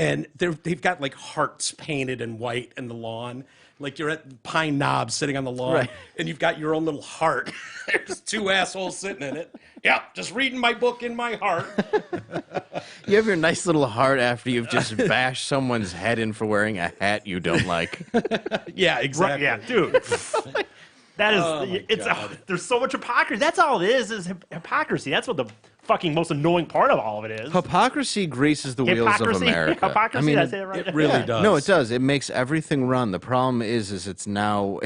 and they've got like hearts painted in white in the lawn. Like you're at Pine Knobs sitting on the lawn, Right. and you've got your own little heart. There's two assholes sitting in it. Yeah, just reading my book in my heart. You have your nice little heart after you've just bashed someone's head in for wearing a hat you don't like. Yeah, exactly. Yeah, dude. That is, there's so much hypocrisy. That's all it is hypocrisy. That's what the fucking most annoying part of all of it is. Hypocrisy greases the wheels of America. Hypocrisy, I mean, did I say it right? It really does. No, it does. It makes everything run. The problem is it's now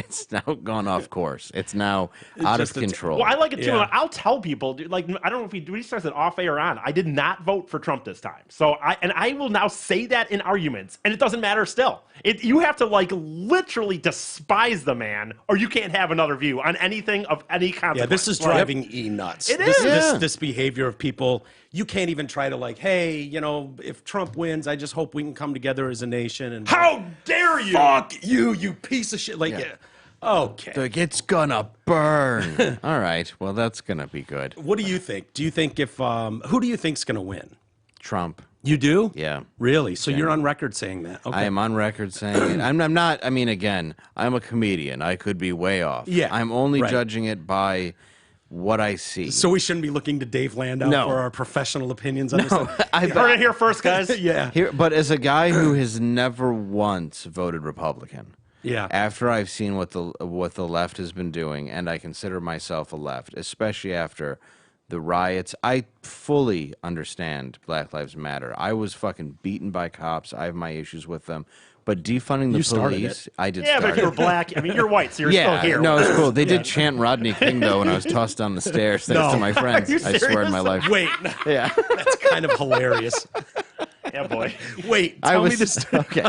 gone off course. It's now out of control. Well, I like it too. Yeah. Like, I'll tell people, dude, like, I don't know if we started it off air or on. I did not vote for Trump this time. So I will now say that in arguments, and it doesn't matter still. You have to like literally despise the man, or you can't have another view on anything of any consequence. Yeah, this is driving E nuts. It is. This behavior of people. You can't even try to like, hey, if Trump wins, I just hope we can come together as a nation. And How dare you? fuck you piece of shit. Like, okay. Like, it's gonna burn. All right. Well, that's gonna be good. What do you think? Do you think who do you think's going to win? Trump. You do? Yeah. Really? So you're on record saying that? Okay. I am on record saying it. I'm not. I mean, again, I'm a comedian. I could be way off. Yeah, I'm only right. judging it by what I see. So we shouldn't be looking to Dave Landau for our professional opinions on this. You heard it here first, guys. Yeah. But as a guy who has never once voted Republican, Yeah. after I've seen what the left has been doing, and I consider myself a left, especially after the riots, I fully understand Black Lives Matter. I was fucking beaten by cops. I have my issues with them. But defunding the police, I did Yeah, start but if you were it. black, I mean, you're white, so you're Yeah, still here. no, it's cool. They did chant Rodney King, though, when I was tossed down the stairs thanks to my friends. you I swear in my life. Wait, Yeah. that's kind of hilarious. Yeah, boy. Wait, tell me this. Okay.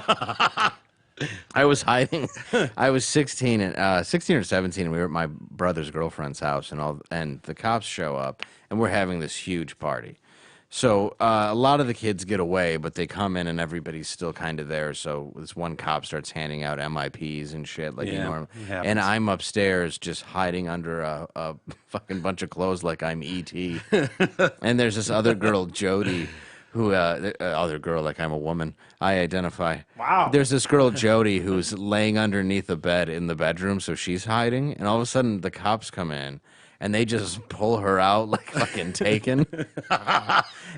I was hiding. I was 16 or 17, and we were at my brother's girlfriend's house, and the cops show up, and we're having this huge party. So a lot of the kids get away, but they come in, and everybody's still kind of there. So this one cop starts handing out MIPs and shit, like Yeah, it happens. and I'm upstairs just hiding under a fucking bunch of clothes like I'm E.T. And there's this other girl, Jody, who other girl like I'm a woman. I identify. Wow. There's this girl Jody who's laying underneath a bed in the bedroom, so she's hiding, and all of a sudden the cops come in and they just pull her out like fucking Taken,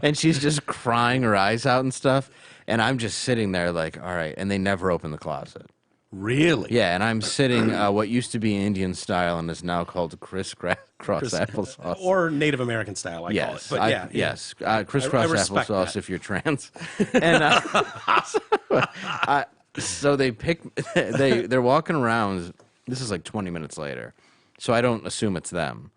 and she's just crying her eyes out and stuff, and I'm just sitting there like, all right, and they never open the closet. Really? Yeah, and I'm sitting what used to be Indian style and is now called crisscross applesauce. Or Native American style, I call it. But yes, crisscross respect applesauce that. if you're trans. And so they're walking around. This is like 20 minutes later, so I don't assume it's them,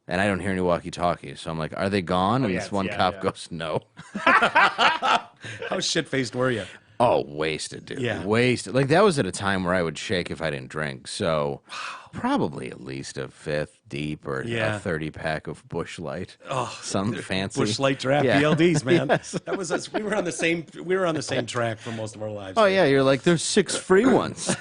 and I don't hear any walkie-talkies. So I'm like, "Are they gone?" And this one cop goes, "No." How shit-faced were you? Oh, wasted, dude. Yeah. Wasted. Like, that was at a time where I would shake if I didn't drink. So, probably at least a fifth deep or a 30-pack of Busch Light. Oh, something fancy. Busch Light Draft Yeah. BLDs, man. Yes. That was us. We were on the same track for most of our lives. Oh, yeah. You're like, there's 6 free ones.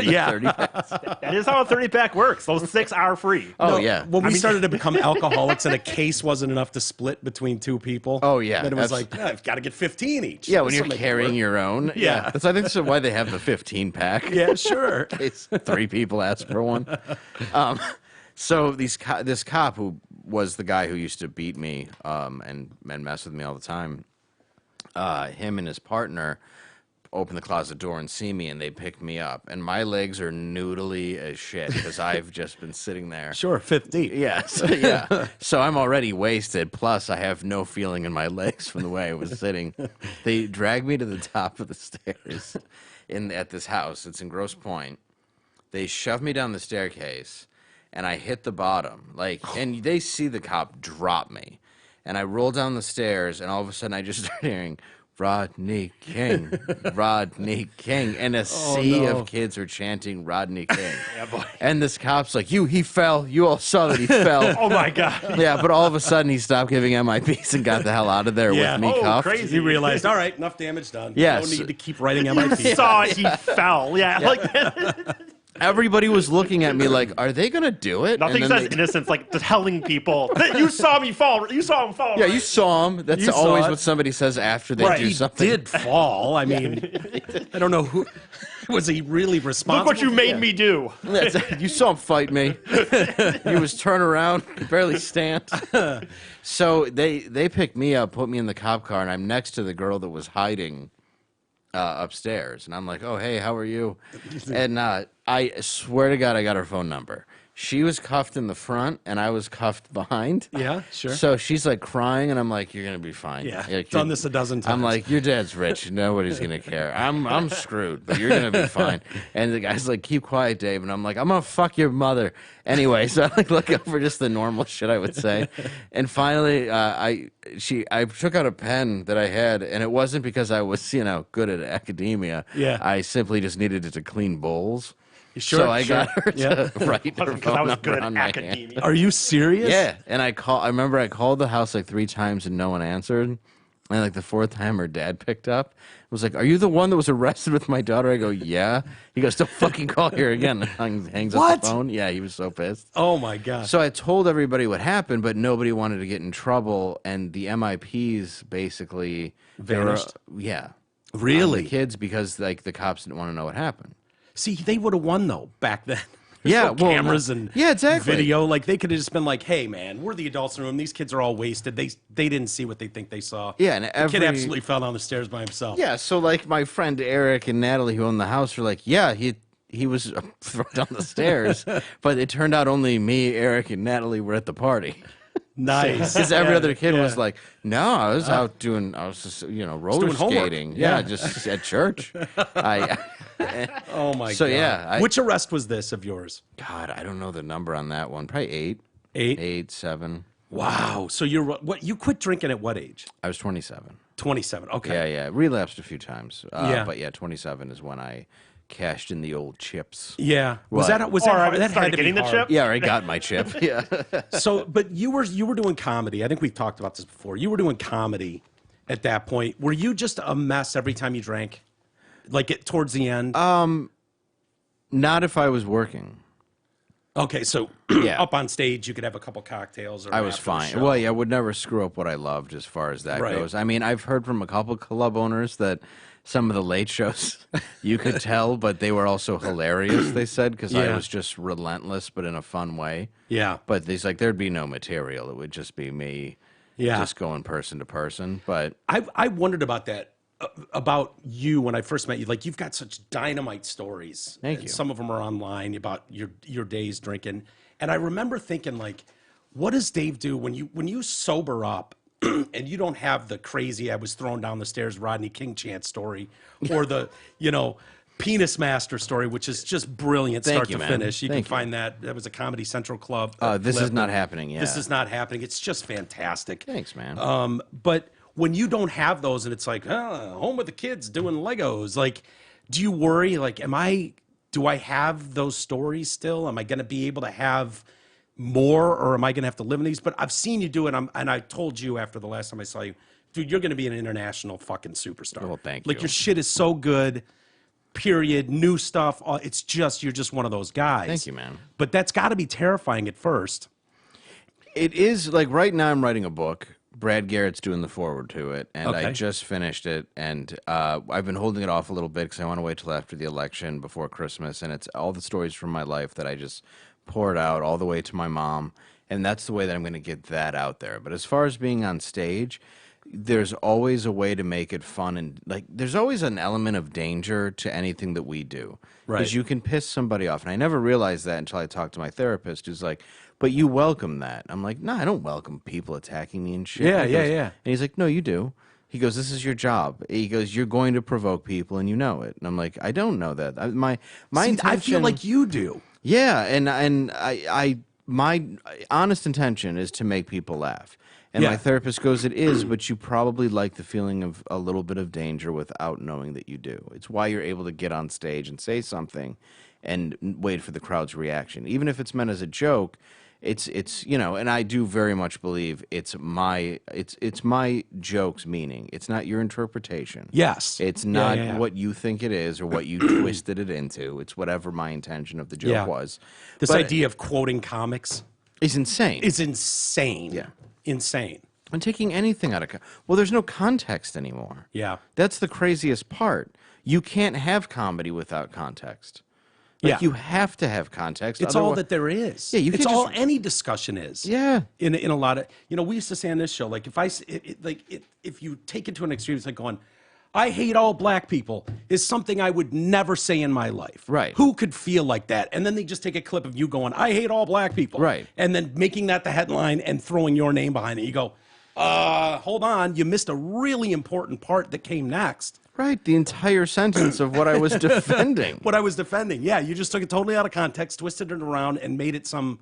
Yeah. 30 packs. That is how a 30-pack works. Those 6 are free. Oh, No, yeah. When we started to become alcoholics and a case wasn't enough to split between 2 people. Oh, yeah. Then it was like, I've got to get 15 each. Yeah, when This'll you're make it carrying work. your own. Yeah. That's, I think, that's why they have the 15-pack. Yeah, sure. It's 3 people ask for one. So this cop who was the guy who used to beat me and mess with me all the time, him and his partner open the closet door and see me, and they pick me up, and my legs are noodly as shit because I've just been sitting there. Sure, 5th deep. Yes, yeah. So I'm already wasted. Plus, I have no feeling in my legs from the way I was sitting. They dragged me to the top of the stairs at this house. It's in Grosse Pointe. They shoved me down the staircase, and I hit the bottom. And they see the cop drop me, and I roll down the stairs, and all of a sudden I just start hearing Rodney King, Rodney King, and a sea of kids are chanting Rodney King. Yeah, boy. And this cop's like, he fell. You all saw that he fell. Oh, my God. Yeah, but all of a sudden he stopped giving MIPs and got the hell out of there with me cuffed. Crazy. You realized, all right, enough damage done. Yes. No need to keep writing You MIP. saw it. He fell. Yeah. Like Everybody was looking at me like, "Are they gonna do it?" Nothing says innocence like telling people that you saw me fall. You saw him fall. Yeah, right? you saw him. That's always what somebody says after they do something. He did fall. I mean, I don't know who. Was he really responsible? Look what you made me do. You saw him fight me. He was turn around, barely stand. So they picked me up, put me in the cop car, and I'm next to the girl that was hiding upstairs. And I'm like, "Oh, hey, how are you?" And I swear to God, I got her phone number. She was cuffed in the front, and I was cuffed behind. Yeah, sure. So she's like crying, and I'm like, "You're gonna be fine." Yeah, like, done this a dozen times. I'm like, "Your dad's rich. Nobody's gonna care. I'm screwed, but you're gonna be fine." And the guy's like, "Keep quiet, Dave." And I'm like, "I'm gonna fuck your mother." Anyway, so I like look up for just the normal shit I would say, and finally, I took out a pen that I had, and it wasn't because I was good at academia. Yeah, I simply just needed it to clean bowls. Sure, so I got her to write her phone I was number good on at my academia. hand. Are you serious? Yeah, and I remember I called the house like 3 times and no one answered. And like the 4th time, her dad picked up. Was like, "Are you the one that was arrested with my daughter?" I go, "Yeah." He goes, "Don't fucking call here again." And hangs up the phone. Yeah, he was so pissed. Oh my God. So I told everybody what happened, but nobody wanted to get in trouble, and the MIPs basically vanished. Yeah, really, the kids, because like the cops didn't want to know what happened. See, they would have won though back then. Yeah, cameras and exactly. video. Like they could have just been like, "Hey, man, we're the adults in the room. These kids are all wasted. They didn't see what they think they saw." Yeah, and the kid absolutely fell down the stairs by himself. Yeah, so like my friend Eric and Natalie who own the house were like, "Yeah, he was thrown down the stairs," but it turned out only me, Eric, and Natalie were at the party. Nice. Because every other kid was like, "No, I was out doing, I was just roller skating. Yeah, just at church." Oh my God. So yeah, which arrest was this of yours? God, I don't know the number on that one. Probably 8. 8? 8, 7. Wow. So you quit drinking at what age? I was 27. 27. Okay. Yeah. Relapsed a few times. Yeah. But yeah, 27 is when I cashed in the old chips. Yeah. What? That hard? That had to be getting the hard. chip? Yeah, I got my chip. Yeah. So, but you were doing comedy. I think we've talked about this before. You were doing comedy at that point. Were you just a mess every time you drank? Like towards the end? Not if I was working. Okay, so Yeah. up on stage, you could have a couple cocktails. Or I was fine. Well, yeah, I would never screw up what I loved as far as that goes. I mean, I've heard from a couple club owners that some of the late shows you could tell, but they were also hilarious, they said, because I was just relentless, but in a fun way. Yeah. But there's like, there'd be no material. It would just be me just going person to person. But I wondered about that. About you when I first met you, like you've got such dynamite stories. Thank you. Some of them are online about your days drinking, and I remember thinking, like, what does Dave do when you sober up and you don't have the crazy "I was thrown down the stairs" Rodney King chant story, or the Penis Master story, which is just brilliant start to finish. You can find that. That was a Comedy Central club. This is not happening. Yeah, this is not happening. It's just fantastic. Thanks, man. But when you don't have those and it's like, home with the kids doing Legos, like, do you worry? Like, do I have those stories still? Am I going to be able to have more, or am I going to have to live in these? But I've seen you do it. And I told you after the last time I saw you, dude, you're going to be an international fucking superstar. Well, thank you. Like, your shit is so good, period. New stuff. It's just, you're just one of those guys. Thank you, man. But that's got to be terrifying at first. It is. Like right now I'm writing a book. Brad Garrett's doing the forward to it, and I just finished it, and I've been holding it off a little bit because I want to wait till after the election before Christmas, and it's all the stories from my life that I just poured out all the way to my mom, and that's the way that I'm going to get that out there. But as far as being on stage, there's always a way to make it fun, and like there's always an element of danger to anything that we do. Because you can piss somebody off, and I never realized that until I talked to my therapist, who's like, "But you welcome that." I'm like, "No, I don't welcome people attacking me and shit." Yeah. And he's like, "No, you do." He goes, "This is your job." He goes, "You're going to provoke people, and you know it." And I'm like, "I don't know that. My intention." I feel like you do. Yeah, and my honest intention is to make people laugh. And my therapist goes, "It is, but you probably like the feeling of a little bit of danger without knowing that you do. It's why you're able to get on stage and say something and wait for the crowd's reaction. Even if it's meant as a joke, It's and I do very much believe it's my joke's meaning. It's not your interpretation. Yes. It's not what you think it is or what you twisted it into. It's whatever my intention of the joke was. This idea of quoting comics is insane. It's insane. Yeah. Insane. And taking anything out of well, there's no context anymore. Yeah. That's the craziest part. You can't have comedy without context. You have to have context. It's all that there is. Yeah, it's all any discussion is. Yeah. In a lot of, we used to say on this show, like if you take it to an extreme, it's like going, I hate all black people is something I would never say in my life. Right. Who could feel like that? And then they just take a clip of you going, I hate all black people. Right. And then making that the headline and throwing your name behind it. You go, hold on, you missed a really important part that came next. Right, the entire sentence of what I was defending. Yeah, you just took it totally out of context, twisted it around, and made it some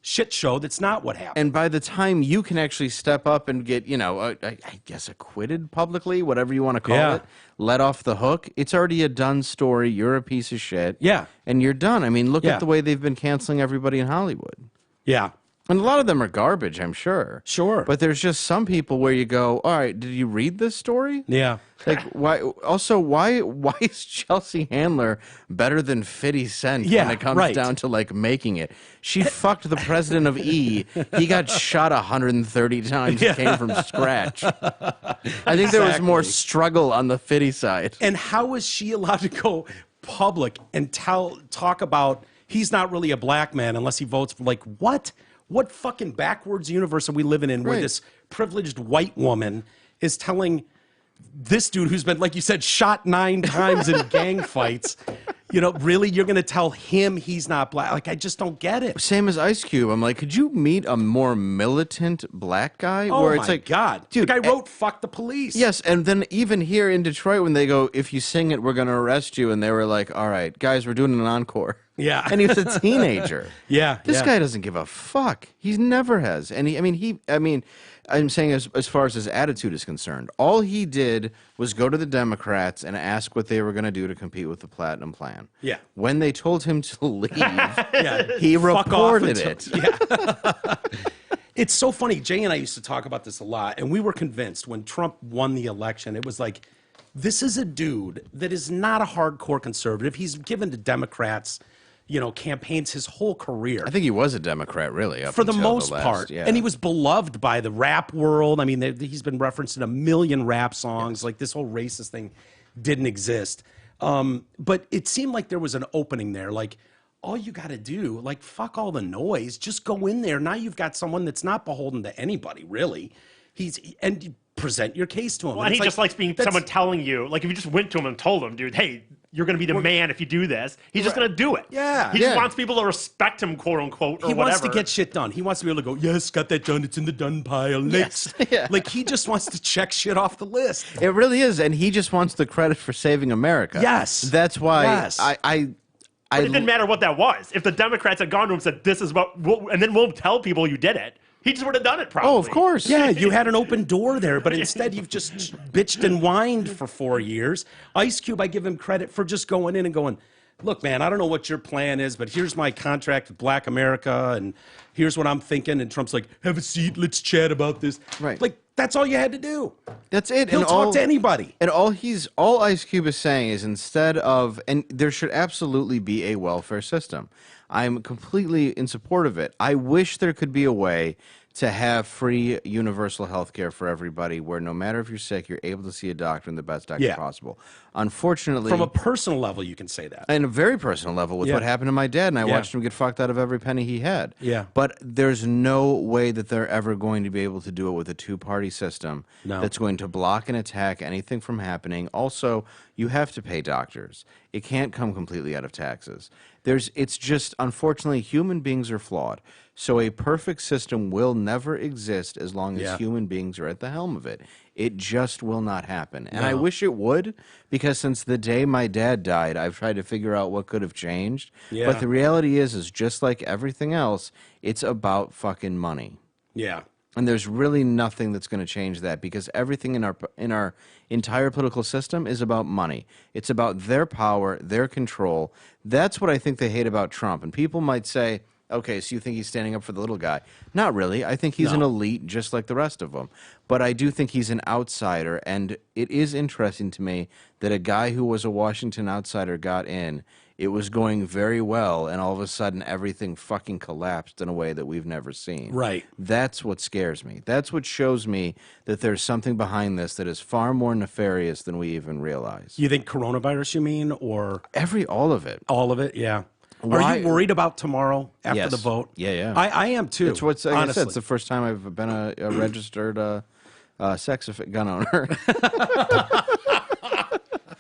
shit show that's not what happened. And by the time you can actually step up and get, I guess acquitted publicly, whatever you want to call it, let off the hook, it's already a done story. You're a piece of shit. Yeah. And you're done. I mean, look at the way they've been canceling everybody in Hollywood. Yeah. And a lot of them are garbage, I'm sure. Sure. But there's just some people where you go, all right, did you read this story? Yeah. Like, why is Chelsea Handler better than 50 Cent when it comes down to, making it? She fucked the president of E! He got shot 130 times and came from scratch. I think there was more struggle on the 50 side. And how is she allowed to go public and talk about he's not really a black man unless he votes for, what? What fucking backwards universe are we living in where this privileged white woman is telling this dude who's been, like you said, shot 9 times in gang fights, really you're going to tell him he's not black? I just don't get it. Same as Ice Cube. I'm like, could you meet a more militant black guy? Oh, where my God. Dude, the guy wrote, fuck the police. Yes, and then even here in Detroit when they go, if you sing it, we're going to arrest you. And they were like, all right, guys, we're doing an encore. Yeah. And he was a teenager. This guy guy doesn't give a fuck. He never has. And I'm saying as far as his attitude is concerned, all he did was go to the Democrats and ask what they were going to do to compete with the Platinum Plan. Yeah. When they told him to leave, he reported it. Yeah. It's so funny. Jay and I used to talk about this a lot, and we were convinced when Trump won the election, it was like, this is a dude that is not a hardcore conservative. He's given to Democrats, campaigns his whole career. I think he was a Democrat, really, for the most part. And he was beloved by the rap world. I mean, he's been referenced in 1 million rap songs. Like, this whole racist thing didn't exist. But it seemed like there was an opening there. Like, all you got to do, fuck all the noise. Just go in there. Now you've got someone that's not beholden to anybody, really. And you present your case to him. Well, and he just likes being someone telling you, if you just went to him and told him, dude, hey, you're going to be the man if you do this. He's just going to do it. Yeah. He just wants people to respect him, quote unquote, or he whatever. Wants to get shit done. He wants to be able to go, yes, got that done. It's in the done pile. Next. Yes. He just wants to check shit off the list. It really is. And he just wants the credit for saving America. Yes. That's why But it didn't matter what that was. If the Democrats had gone to him and said, this is and then we'll tell people you did it, he just would have done it probably. Oh, of course. Yeah, you had an open door there, but instead you've just bitched and whined for 4 years. Ice Cube, I give him credit for just going in and going, look, man, I don't know what your plan is, but here's my contract with Black America, and here's what I'm thinking. And Trump's like, have a seat, let's chat about this. Right. That's all you had to do. That's it. He'll talk to anybody. And all Ice Cube is saying is instead of, and there should absolutely be a welfare system. I'm completely in support of it. I wish there could be a way to have free universal health care for everybody where no matter if you're sick, you're able to see a doctor and the best doctor possible. Unfortunately... From a personal level, you can say that. And a very personal level with what happened to my dad, and I watched him get fucked out of every penny he had. Yeah. But there's no way that they're ever going to be able to do it with a two-party system that's going to block and attack anything from happening. Also, you have to pay doctors. It can't come completely out of taxes. It's just, unfortunately, human beings are flawed. So a perfect system will never exist as long as human beings are at the helm of it. It just will not happen. And I wish it would, because since the day my dad died, I've tried to figure out what could have changed. Yeah. But the reality is just like everything else, it's about fucking money. Yeah. And there's really nothing that's going to change that, because everything in our entire political system is about money. It's about their power, their control. That's what I think they hate about Trump. And people might say, Okay, so you think he's standing up for the little guy. Not really. I think he's an elite just like the rest of them. But I do think he's an outsider, and it is interesting to me that a guy who was a Washington outsider got in. It was going very well, and all of a sudden everything fucking collapsed in a way that we've never seen. Right. That's what scares me. That's what shows me that there's something behind this that is far more nefarious than we even realize. You think coronavirus, you mean, or All of it. all of it? Yeah. Why- Are you worried about tomorrow after Yes. the vote? Yeah. I am too. It's what's like I honestly. said, it's the first time I've been a registered gun owner.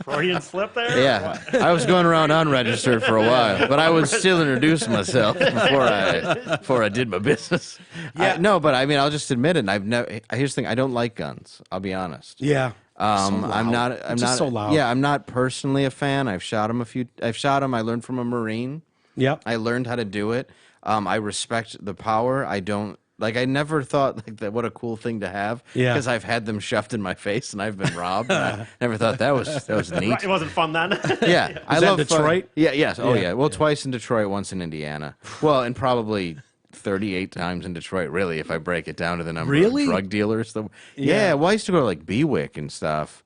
Freudian slip there? Yeah, I was going around unregistered for a while, but I would still introduce myself before I did my business. Yeah. No, but I mean, I'll just admit it. And I've never. Here's the thing: I don't like guns. I'll be honest. Yeah. I'm not. It's just so loud. Yeah, I'm not personally a fan. I've shot him a few. I've shot him. I learned from a Marine. Yep. I learned how to do it. I respect the power. I don't. Like, I never thought like that. What a cool thing to have. Yeah. Because I've had them shoved in my face and I've been robbed. And I never thought that was neat. It wasn't fun then. Yeah, I that love Detroit? Yeah, yes. Oh Yeah. yeah. Well, twice in Detroit, once in Indiana. Well, and probably 38 times in Detroit. Really, if I break it down to the number Really? of drug dealers. Yeah. Well, I used to go to like Bewick and stuff.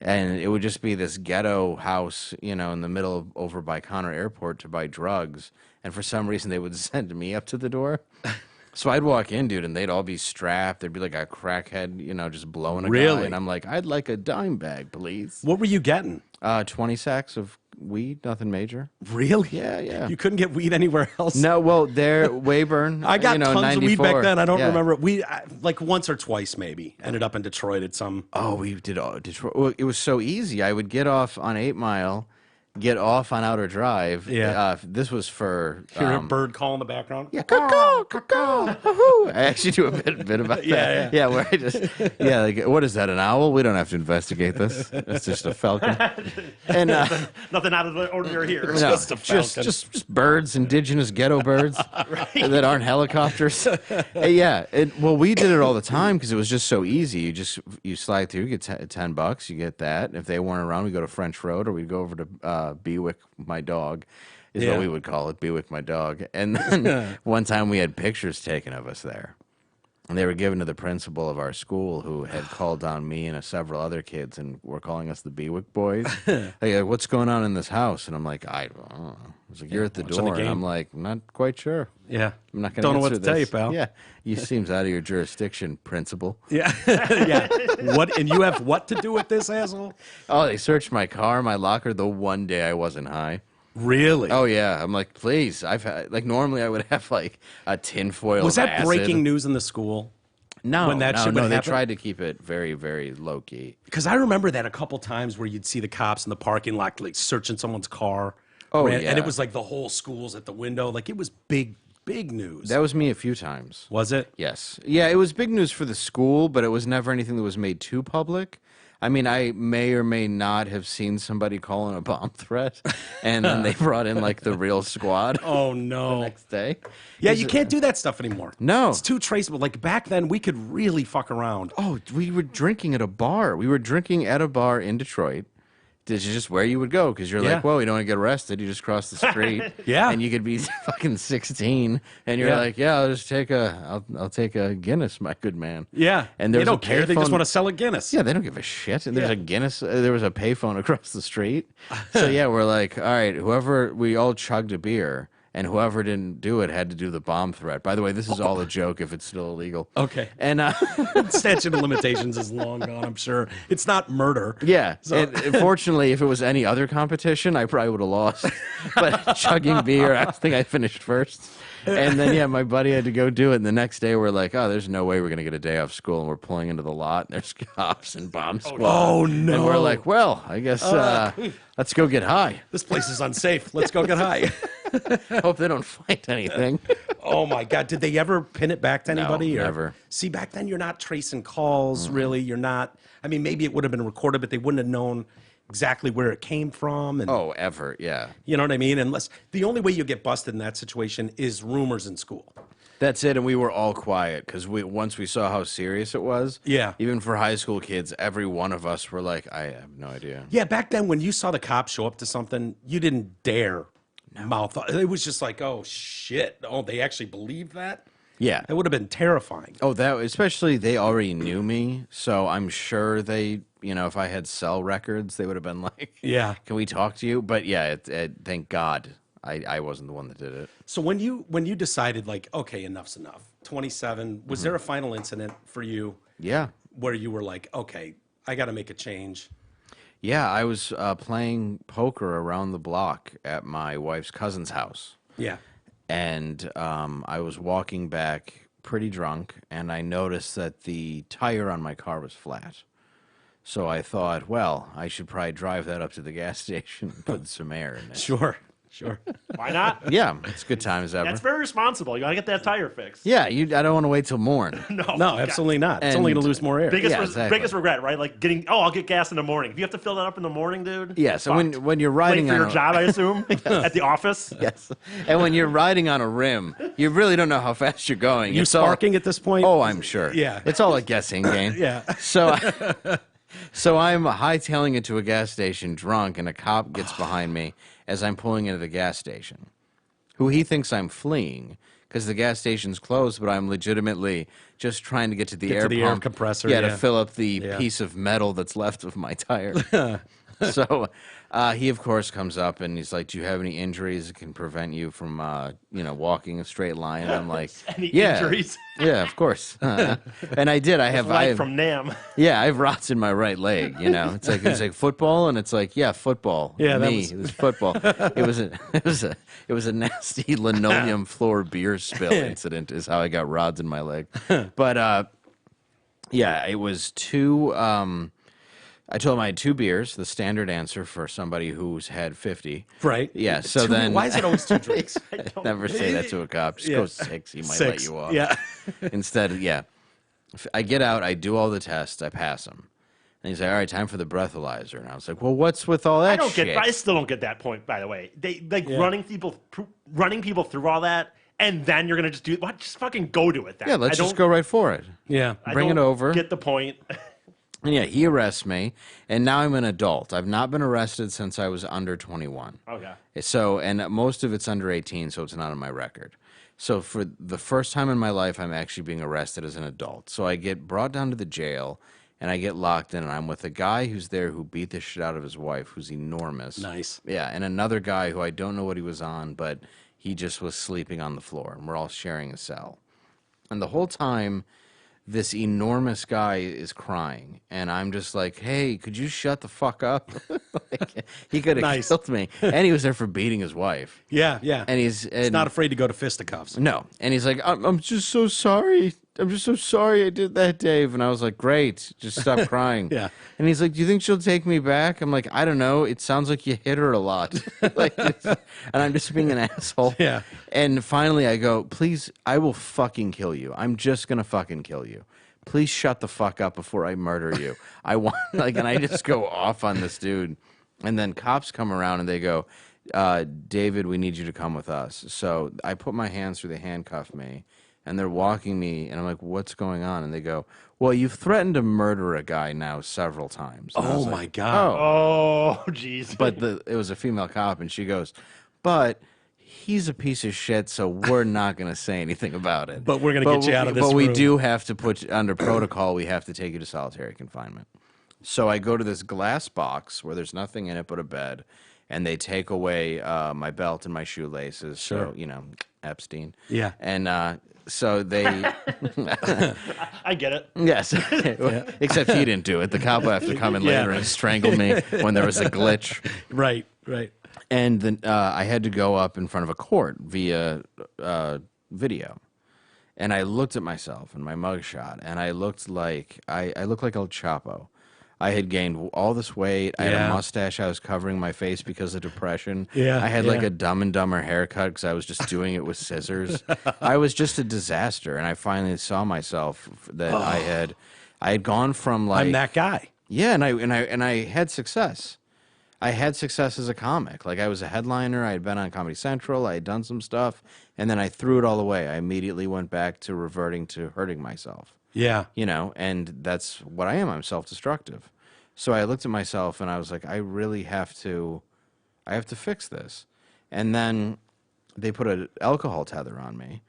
And it would just be this ghetto house, in the middle of over by Connor Airport to buy drugs. And for some reason, they would send me up to the door. So I'd walk in, dude, and they'd all be strapped. There'd be like a crackhead, just blowing a guy. Really? And I'm like, I'd like a dime bag, please. What were you getting? 20 sacks of weed, nothing major. Really? Yeah. You couldn't get weed anywhere else? No, well, there, Weyburn. I got tons of weed back then. I don't Yeah. remember. Like once or twice maybe. Ended up in Detroit at some. Oh, we did Detroit. Well, it was so easy. I would get off on 8 Mile, get off on Outer Drive. Yeah. This was for. Hear a bird call in the background? Yeah, caw. I actually do a bit about that. Yeah. Where I just, like, what is that, an owl? We don't have to investigate this. It's just a falcon. And Nothing out of the ordinary here. no, Just a falcon. just birds, indigenous ghetto birds that aren't helicopters. Well, we did it all the time because it was just so easy. You slide through, you get $10, you get that. If they weren't around, we go to French Road or we'd go over to Bewick, my dog. Is what we would call it, Bewick, my dog. And then one time we had pictures taken of us there. And they were given to the principal of our school who had called on me and several other kids and were calling us the Bewick boys. Like, what's going on in this house? And I'm like, I don't know. I was like, you're at the watching the door. And game. I'm like, not quite sure. Yeah. I'm not going to Don't know what answer to tell you, this. pal. Yeah. You seems out of your jurisdiction, principal. Yeah. Yeah. What? And you have what to do with this, asshole? Oh, they searched my car, my locker, the one day I wasn't high. Really? Oh, yeah. I'm like, please. I've had, like, normally I would have, like, a tinfoil Was of that acid. breaking news in the school? No, when that shit would they happen? tried to keep it very, very low key. Because I remember that a couple times where you'd see the cops in the parking lot like searching someone's car. Oh, And yeah. it was like the whole school's at the window. Like it was big news. That was me a few times. Was it? Yes. Yeah, it was big news for the school, but it was never anything that was made too public. I mean, I may or may not have seen somebody calling a bomb threat, and then they brought in, like, the real squad Oh, no. the next day. Yeah, you can't do that stuff anymore. No. It's too traceable. Like back then, we could really fuck around. Oh, we were drinking at a bar. We were drinking at a bar in Detroit. This is just where you would go because you're Yeah. like, well, you don't want to get arrested. You just cross the street. Yeah. And you could be fucking 16, and you're Yeah. like, yeah, I'll just take I'll take a Guinness, my good man. Yeah. And they there's a don't care. They just payphone- want to sell a Guinness. Yeah, they don't give a shit. And there's Yeah. a Guinness. There was a payphone across the street. So yeah, we're like, all right, we all chugged a beer, and whoever didn't do it had to do the bomb threat. By the way, this is all a joke if it's still illegal. Okay. And Statute of limitations is long gone, I'm sure. It's not murder. yeah, So- fortunately, if it was any other competition, I probably would have lost. But chugging beer, I think I finished first. And then, yeah, my buddy had to go do it. And the next day, we're like, oh, there's no way we're going to get a day off school. And we're pulling into the lot, and there's cops and bomb squad. Oh, no. And we're like, well, I guess let's go get high. This place is unsafe. Let's go get high. Hope they don't find anything. Oh, my God. Did they ever pin it back to anybody? No, or- never. See, back then, you're not tracing calls, really. You're not. I mean, maybe it would have been recorded, but they wouldn't have known exactly where it came from. And Oh, ever, yeah. you know what I mean? Unless the only way you get busted in that situation is rumors in school. That's it, and we were all quiet because once we saw how serious it was. Yeah. Even for high school kids, every one of us were like, I have no idea. Yeah, back then when you saw the cops show up to something, you didn't dare mouth. It was just like, oh shit! Oh, they actually believed that. Yeah, It would have been terrifying. Oh, that especially they already knew me, so I'm sure they, if I had cell records, they would have been like, Yeah. can we talk to you?" But yeah, thank God I wasn't the one that did it. So when you decided like, okay, enough's enough. 27. Was there a final incident for you? Yeah, Where you were like, okay, I got to make a change. yeah. I was playing poker around the block at my wife's cousin's house. Yeah. And I was walking back pretty drunk, and I noticed that the tire on my car was flat. So I thought, well, I should probably drive that up to the gas station and put some air in it. Sure. Why not? Yeah, it's good times ever. That's very responsible. You got to get that tire fixed. Yeah, I don't want to wait till morn. No, absolutely not. It's only going to lose more air. Biggest regret, right? Like I'll get gas in the morning. If you have to fill that up in the morning, dude. Yeah, so when you're riding late for on your job, I assume, at the office. Yes, and when you're riding on a rim, you really don't know how fast you're going. You sparking at this point? Oh, I'm sure. Yeah. It's all a guessing game. Yeah. So I'm hightailing it to a gas station drunk, and a cop gets behind me as I'm pulling into the gas station, who he thinks I'm fleeing because the gas station's closed, but I'm legitimately just trying to get to the air pump. Air compressor. Yeah, to fill up the piece of metal that's left of my tire. So he, of course, comes up and he's like, "Do you have any injuries that can prevent you from, walking a straight line?" And I'm like, Any injuries? Yeah, of course. And I did. I have from Nam. Yeah, I have rots in my right leg. It's like football, and it's like football. Yeah, it was football. It was a nasty linoleum floor beer spill incident. Is how I got rods in my leg. But it was two. I told him I had 2 beers, the standard answer for somebody who's had 50. Right. Yeah. So then, why is it always 2 drinks? Never say that to a cop. Just go 6. He might 6. let you off. Yeah. Instead, if I get out, I do all the tests, I pass them. And he's like, "All right, time for the breathalyzer." And I was like, "Well, what's with all that shit?" I still don't get that point, by the way. They running people through all that, and then you're gonna just do what? Just fucking go to it then. Yeah, let's just go right for it. Yeah. Bring it over. Get the point. And he arrests me, and now I'm an adult. I've not been arrested since I was under 21. Okay. So, and most of it's under 18, so it's not on my record. So for the first time in my life, I'm actually being arrested as an adult. So I get brought down to the jail, and I get locked in, and I'm with a guy who's there who beat the shit out of his wife, who's enormous. Nice. Yeah, and another guy who I don't know what he was on, but he just was sleeping on the floor, and we're all sharing a cell. And the whole time, this enormous guy is crying, and I'm just like, "Hey, could you shut the fuck up?" He could have killed me, and he was there for beating his wife. Yeah. And he's not afraid to go to fisticuffs. No, and he's like, I'm just so sorry. I'm just so sorry I did that, Dave." And I was like, "Great, just stop crying." Yeah. And he's like, "Do you think she'll take me back?" I'm like, "I don't know. It sounds like you hit her a lot." And I'm just being an asshole. Yeah. And finally I go, "Please, I will fucking kill you. I'm just going to fucking kill you. Please shut the fuck up before I murder you." I want, and I just go off on this dude. And then cops come around and they go, "David, we need you to come with us." So I put my hands through, they handcuff me, and they're walking me, and I'm like, "What's going on?" And they go, "Well, you've threatened to murder a guy now several times." And I was Oh, like, my God. Oh, jeez. But it was a female cop, and she goes, "But he's a piece of shit, so we're not going to say anything about it. But we're going to get you out of this But we room." do have to put under protocol, we have to take you to solitary confinement." So I go to this glass box where there's nothing in it but a bed, and they take away my belt and my shoelaces. Sure. So, Epstein. Yeah. And so they... I get it. Yes. Except he didn't do it. The cop will have to come in later and strangle me when there was a glitch. Right. And then I had to go up in front of a court via video. And I looked at myself in my mugshot, and I looked like I looked like El Chapo. I had gained all this weight. I had a mustache. I was covering my face because of depression. Yeah, I had like a Dumb and Dumber haircut because I was just doing it with scissors. I was just a disaster, and I finally saw myself that I had gone from like I'm that guy. Yeah, and I had success. I had success as a comic. Like I was a headliner. I had been on Comedy Central. I had done some stuff, and then I threw it all away. I immediately went back to reverting to hurting myself. Yeah. And that's what I am. I'm self-destructive. So I looked at myself and I was like, I have to fix this. And then they put an alcohol tether on me.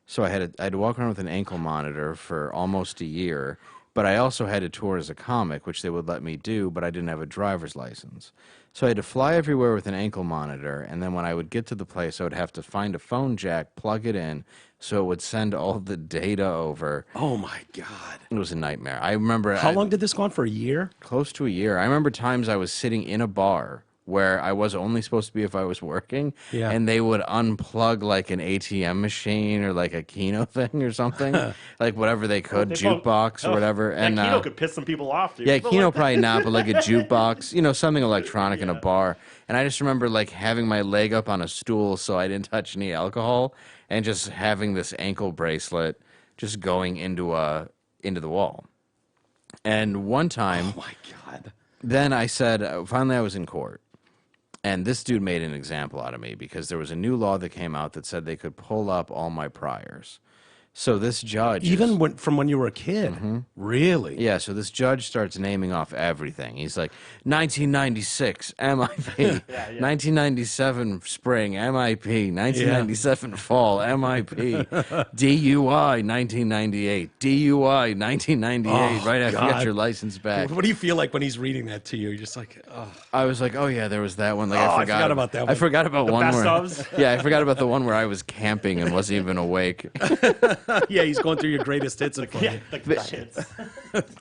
So I had to walk around with an ankle monitor for almost a year. But I also had to tour as a comic, which they would let me do, but I didn't have a driver's license. So I had to fly everywhere with an ankle monitor, and then when I would get to the place, I would have to find a phone jack, plug it in, so it would send all the data over. Oh, my God. It was a nightmare. I remember... How long did this go on for? A year? Close to a year. I remember times I was sitting in a bar where I was only supposed to be if I was working, and they would unplug like an ATM machine or like a Keno thing or something, like whatever they could, jukebox or whatever. And Keno could piss some people off, dude. Yeah, Keno probably not, but like a jukebox, you know, something electronic in a bar. And I just remember like having my leg up on a stool so I didn't touch any alcohol, and just having this ankle bracelet just going into the wall. And one time, oh my God, then I said, finally I was in court. And this dude made an example out of me because there was a new law that came out that said they could pull up all my priors. So this judge... Even from when you were a kid? Really? Yeah, so this judge starts naming off everything. He's like, 1996, MIP. 1997 spring, MIP. 1997 fall, MIP. DUI, 1998. DUI, 1998, right after you got your license back. What do you feel like when he's reading that to you? You're just like, oh. I was like, oh, yeah, there was that one. Like, I forgot about that one. I forgot about the one best where... ofs? Yeah, I forgot about the one where I was camping and wasn't even awake. Yeah, he's going through your greatest hits. Yeah, the hits.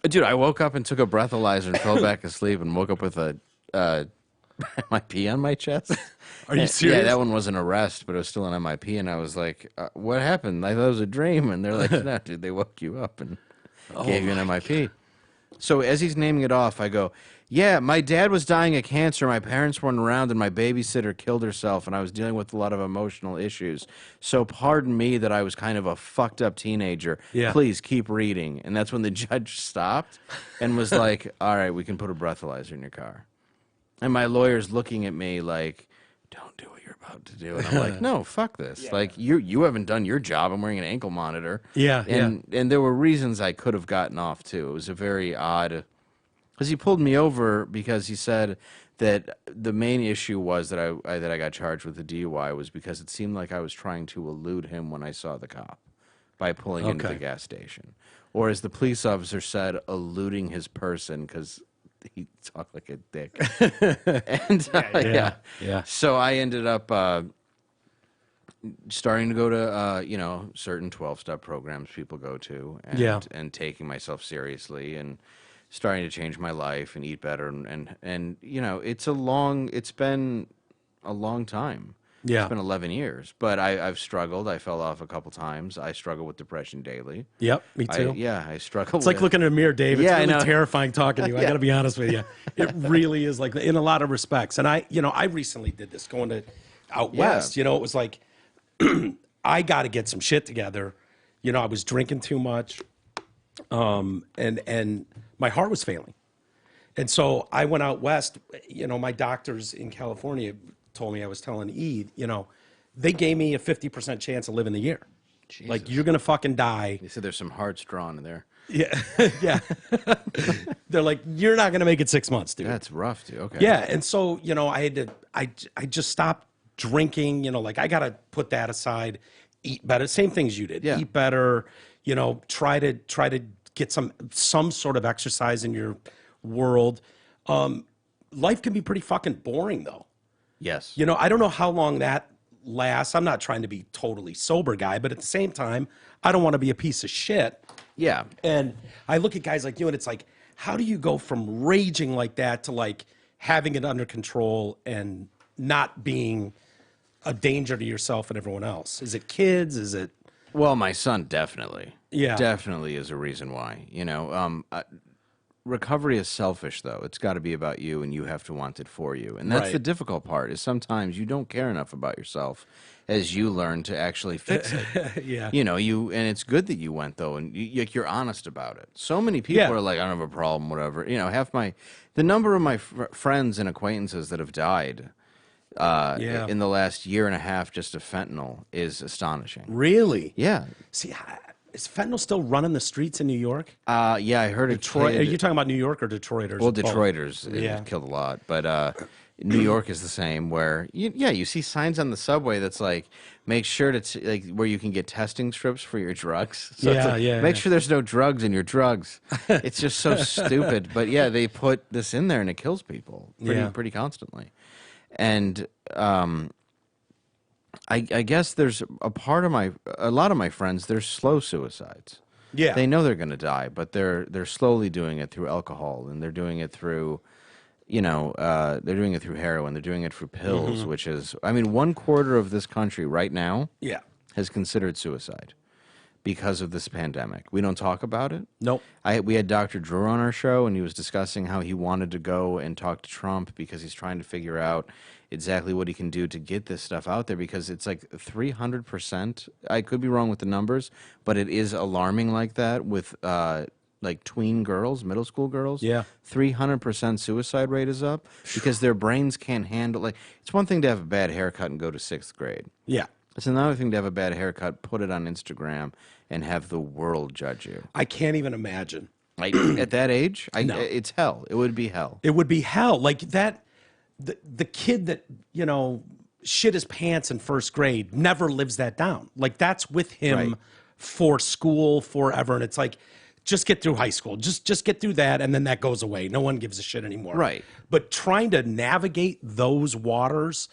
Dude, I woke up and took a breathalyzer and fell back asleep and woke up with a MIP on my chest. Are you serious? Yeah, that one was an arrest, but it was still an MIP, and I was like, what happened? I thought it was a dream. And they're like, no, dude, they woke you up and gave you an MIP. God. So as he's naming it off, I go, yeah, my dad was dying of cancer, my parents weren't around, and my babysitter killed herself, and I was dealing with a lot of emotional issues. So pardon me that I was kind of a fucked up teenager. Yeah. Please keep reading. And that's when the judge stopped and was like, all right, we can put a breathalyzer in your car. And my lawyer's looking at me like, don't do what you're about to do. And I'm like, no, fuck this. Yeah. Like, you haven't done your job. I'm wearing an ankle monitor. Yeah, and there were reasons I could have gotten off, too. It was a very odd... Because he pulled me over because he said that the main issue was that I got charged with the DUI was because it seemed like I was trying to elude him when I saw the cop by pulling into the gas station. Or as the police officer said, eluding his person because he talked like a dick. And yeah. So I ended up starting to go to certain 12-step programs people go to and taking myself seriously and starting to change my life and eat better and you know it's been a long time. Yeah, it's been 11 years, but I've struggled. I fell off a couple times. I struggle with depression daily. Yep, me too. I struggle. It's like looking in a mirror, Dave. It's really terrifying talking to you. I got to be honest with you. It really is, like, in a lot of respects. And I recently did this going to out west. You know, it was like I got to get some shit together. You know, I was drinking too much, and my heart was failing. And so I went out west. You know, my doctors in California told me, I was telling E, you know, they gave me a 50% chance of living the year. Jesus. Like, you're going to fucking die. They said there's some hearts drawn in there. Yeah. Yeah. They're like, you're not going to make it 6 months, dude. That's rough, dude. Okay. Yeah. And so, you know, I just stopped drinking, you know, like, I got to put that aside, eat better. Same things you did. Yeah. Eat better, you know, try to get some sort of exercise in your world. Life can be pretty fucking boring, though. Yes. You know, I don't know how long that lasts. I'm not trying to be totally sober guy, but at the same time, I don't want to be a piece of shit. Yeah. And I look at guys like you, and it's like, how do you go from raging like that to, like, having it under control and not being a danger to yourself and everyone else? Is it kids? Is it... Well, my son definitely. Yeah. Definitely is a reason why. You know, recovery is selfish, though. It's got to be about you, and you have to want it for you. And that's the difficult part, is sometimes you don't care enough about yourself as you learn to actually fix it. Yeah. You know, and it's good that you went, though, and you're honest about it. So many people are like, I don't have a problem, whatever. You know, the number of my friends and acquaintances that have died in the last year and a half just of fentanyl is astonishing. Really? Yeah. See, is fentanyl still running the streets in New York? Yeah, I heard Detroit. a Are kid. you talking about New York or Detroiters? Well, Detroiters, it killed a lot, but New York is the same. Where you see signs on the subway that's like, make sure to like where you can get testing strips for your drugs. So it's like, make sure there's no drugs in your drugs. It's just so stupid. But yeah, they put this in there and it kills people pretty constantly. And I guess there's a lot of my friends, they're slow suicides. Yeah, they know they're going to die, but they're slowly doing it through alcohol, and they're doing it through, they're doing it through heroin, they're doing it through pills, which is, I mean, 1/4 of this country right now, has considered suicide because of this pandemic. We don't talk about it. Nope. We had Dr. Drew on our show, and he was discussing how he wanted to go and talk to Trump because he's trying to figure out exactly what he can do to get this stuff out there, because it's like 300%. I could be wrong with the numbers, but it is alarming like that with like tween girls, middle school girls. 300% suicide rate is up because their brains can't handle, like, it's one thing to have a bad haircut and go to 6th grade. Yeah. It's another thing to have a bad haircut, put it on Instagram, and have the world judge you. I can't even imagine. At that age, it's hell. It would be hell. It would be hell. Like that, the kid that, shit his pants in 1st grade never lives that down. Like that's with him for school forever. And it's like, just get through high school. Just get through that, and then that goes away. No one gives a shit anymore. Right. But trying to navigate those waters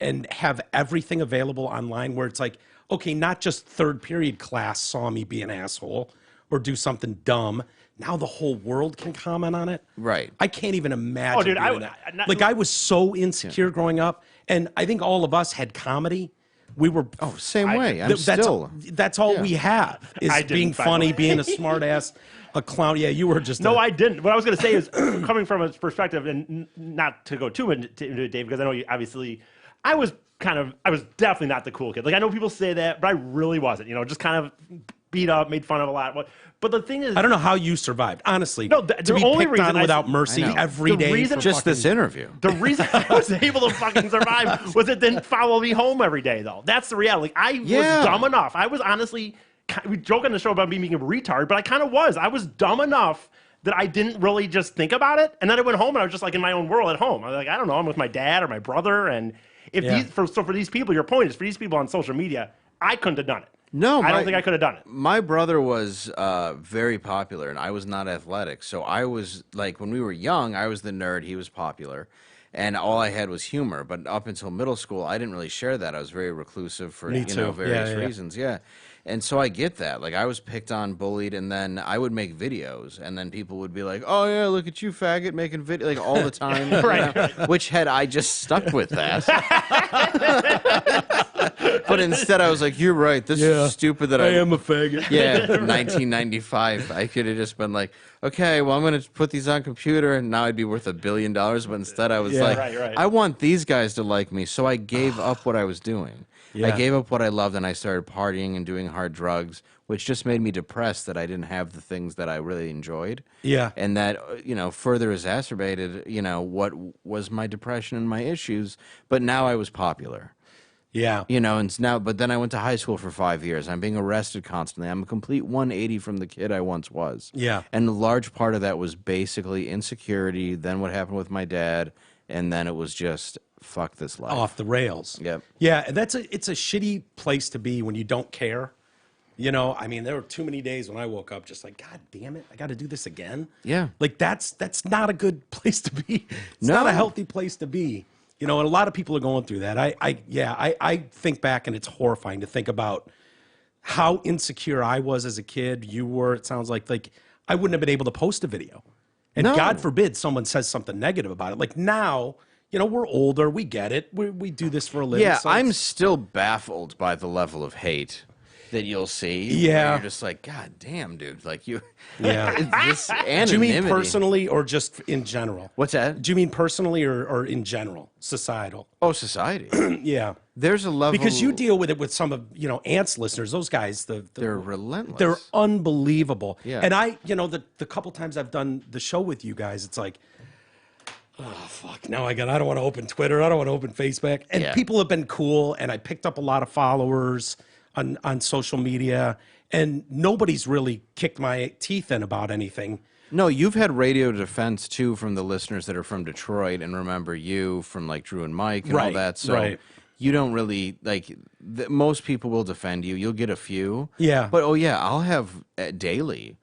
and have everything available online where it's like, okay, not just 3rd period class saw me be an asshole or do something dumb. Now the whole world can comment on it. Right. I can't even imagine. Oh, dude, doing that. I was so insecure growing up, and I think all of us had comedy. We were same way. That's all we have is being funny, being a smart ass, a clown. Yeah, you were just I didn't. What I was going to say is coming from a perspective, and not to go too much into it, Dave, because I know you obviously. I was definitely not the cool kid. Like I know people say that, but I really wasn't. Just kind of beat up, made fun of a lot. But the thing is, I don't know how you survived. Honestly, no, to be picked on without mercy every day. Just this interview. The reason I was able to fucking survive was it didn't follow me home every day, though. That's the reality. I was dumb enough. I was honestly, we joke on the show about me being a retard, but I kind of was. I was dumb enough that I didn't really just think about it. And then I went home and I was just like in my own world at home. I was like, I don't know, I'm with my dad or my brother. And for these people, your point is for these people on social media, I couldn't have done it. No, I don't think I could have done it. My brother was very popular, and I was not athletic. So I was like, when we were young, I was the nerd. He was popular, and all I had was humor. But up until middle school, I didn't really share that. I was very reclusive for various reasons. Yeah. And so I get that. Like I was picked on, bullied, and then I would make videos, and then people would be like, "Oh yeah, look at you, faggot, making video," like all the time. right. Which had I just stuck with that. But instead, I was like, "You're right. This is stupid that I am a faggot." Yeah, 1995. I could have just been like, "Okay, well, I'm going to put these on computer, and now I'd be worth $1 billion." But instead, I was like, "I want these guys to like me," so I gave up what I was doing. I gave up what I loved, and I started partying and doing hard drugs, which just made me depressed that I didn't have the things that I really enjoyed. Yeah. And that, further exacerbated, what was my depression and my issues. But now I was popular. Yeah. But then I went to high school for 5 years. I'm being arrested constantly. I'm a complete 180 from the kid I once was. Yeah. And a large part of that was basically insecurity, then what happened with my dad, and then it was just fuck this life. Off the rails. Yep. Yeah, it's a shitty place to be when you don't care. I mean, there were too many days when I woke up just like, God damn it, I got to do this again. Yeah. Like that's not a good place to be. It's not a healthy place to be. And a lot of people are going through that. I think back and it's horrifying to think about how insecure I was as a kid. You were, it sounds like I wouldn't have been able to post a video. And God forbid someone says something negative about it. Like now, we're older, we get it. We do this for a living. Yeah, so I'm still baffled by the level of hate that you'll see. Yeah. You're just like, God damn, dude. Like you. Yeah. This anonymity. Do you mean personally or just in general? What's that? Do you mean personally or in general? Societal? Oh, society. Yeah. There's a level. Because you deal with it with some of, Ant's listeners. Those guys, they're relentless. They're unbelievable. Yeah. And I, the couple times I've done the show with you guys, it's like, oh, fuck. Now I don't want to open Twitter. I don't want to open Facebook. And people have been cool. And I picked up a lot of followers on social media. and nobody's really kicked my teeth in about anything. No, you've had radio defense too from the listeners that are from Detroit and remember you from like Drew and Mike and all that. So you don't really like most people will defend you. You'll get a few. Yeah. But I'll have daily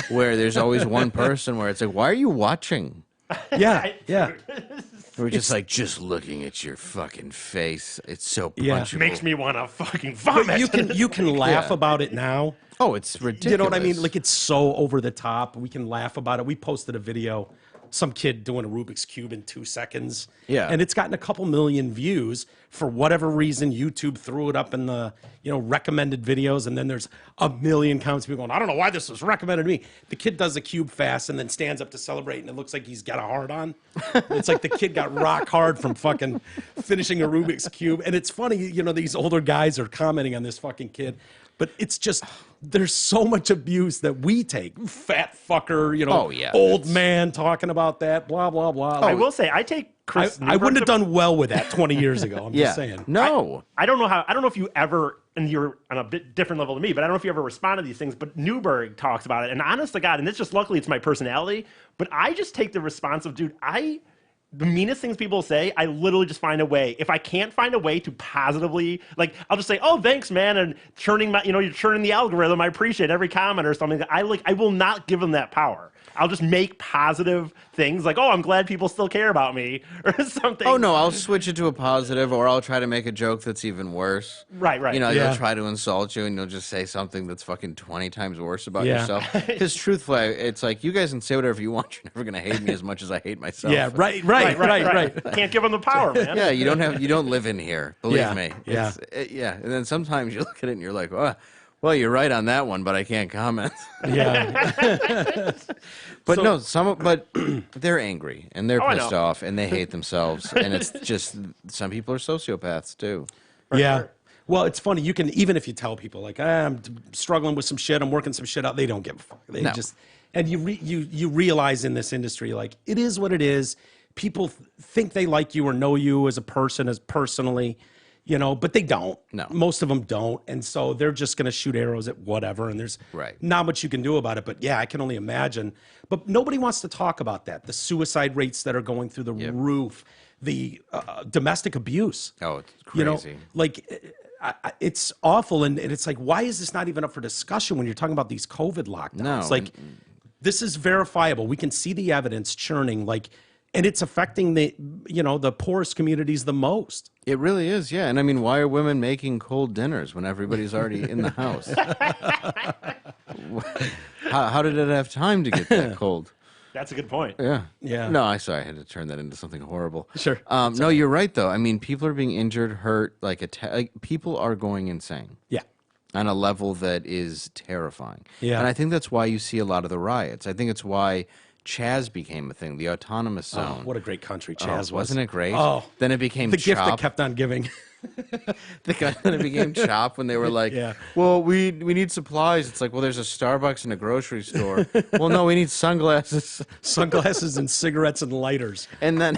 where there's always one person where it's like, why are you watching? Yeah. Yeah. We're just like, just looking at your fucking face. It's so punchable. Makes me want to fucking vomit. But you can laugh about it now. Oh, it's ridiculous. You know what I mean? Like, it's so over the top. We can laugh about it. We posted a video, some kid doing a Rubik's Cube in 2 seconds. Yeah. And it's gotten a couple million views. For whatever reason, YouTube threw it up in the, recommended videos. And then there's a million comments of people going, I don't know why this was recommended to me. The kid does a cube fast and then stands up to celebrate. And it looks like he's got a hard on. It's like the kid got rock hard from fucking finishing a Rubik's Cube. And it's funny, these older guys are commenting on this fucking kid. But it's just, there's so much abuse that we take. Fat fucker, old man talking about that, blah, blah, blah. I will say, I take Chris I wouldn't have done well with that 20 years ago. I'm just saying. No. I don't know if you ever, and you're on a bit different level than me, but I don't know if you ever respond to these things, but Newberg talks about it. And honest to God, and it's just luckily it's my personality, but I just take the response of, dude, the meanest things people say, I literally just find a way. If I can't find a way to positively, like, I'll just say, "Oh, thanks, man," and you're churning the algorithm. I appreciate every comment or something. I will not give them that power. I'll just make positive things like, "Oh, I'm glad people still care about me," or something. Oh no, I'll switch it to a positive, or I'll try to make a joke that's even worse. Right. You'll try to insult you, and you'll just say something that's fucking 20 times worse about yourself. Because truthfully, it's like you guys can say whatever you want. You're never gonna hate me as much as I hate myself. Yeah, right. Can't give them the power, man. Yeah, you don't live in here. Believe me. Yeah. And then sometimes you look at it and you're like, oh, well, you're right on that one, but I can't comment. Yeah. But they're angry and they're pissed off and they hate themselves. And it's just, some people are sociopaths too. Sure. Well, it's funny. You can, even if you tell people like, I'm struggling with some shit, I'm working some shit out, they don't give a fuck. They just, and you realize in this industry, like, it is what it is. People think they like you or know you as a person, as personally, but they don't. No. Most of them don't. And so they're just going to shoot arrows at whatever. And there's not much you can do about it. But yeah, I can only imagine. But nobody wants to talk about that. The suicide rates that are going through the roof, the domestic abuse. Oh, it's crazy. It's awful. And it's like, why is this not even up for discussion when you're talking about these COVID lockdowns? No. This is verifiable. We can see the evidence churning, and it's affecting the poorest communities the most. It really is, yeah. And I mean, why are women making cold dinners when everybody's already in the house? How did it have time to get that cold? That's a good point. Yeah. No, I had to turn that into something horrible. Sure. No, you're right though. I mean, people are being injured, hurt, people are going insane. Yeah. On a level that is terrifying. Yeah. And I think that's why you see a lot of the riots. I think it's why Chaz became a thing, the autonomous zone. Oh, what a great country Chaz was. Wasn't it great? Oh. Then it became the Chop. gift that kept on giving. Then it became Chop when they were like, well, we need supplies. It's like, well, there's a Starbucks and a grocery store. Well, no, we need sunglasses. Sunglasses and cigarettes and lighters. And then...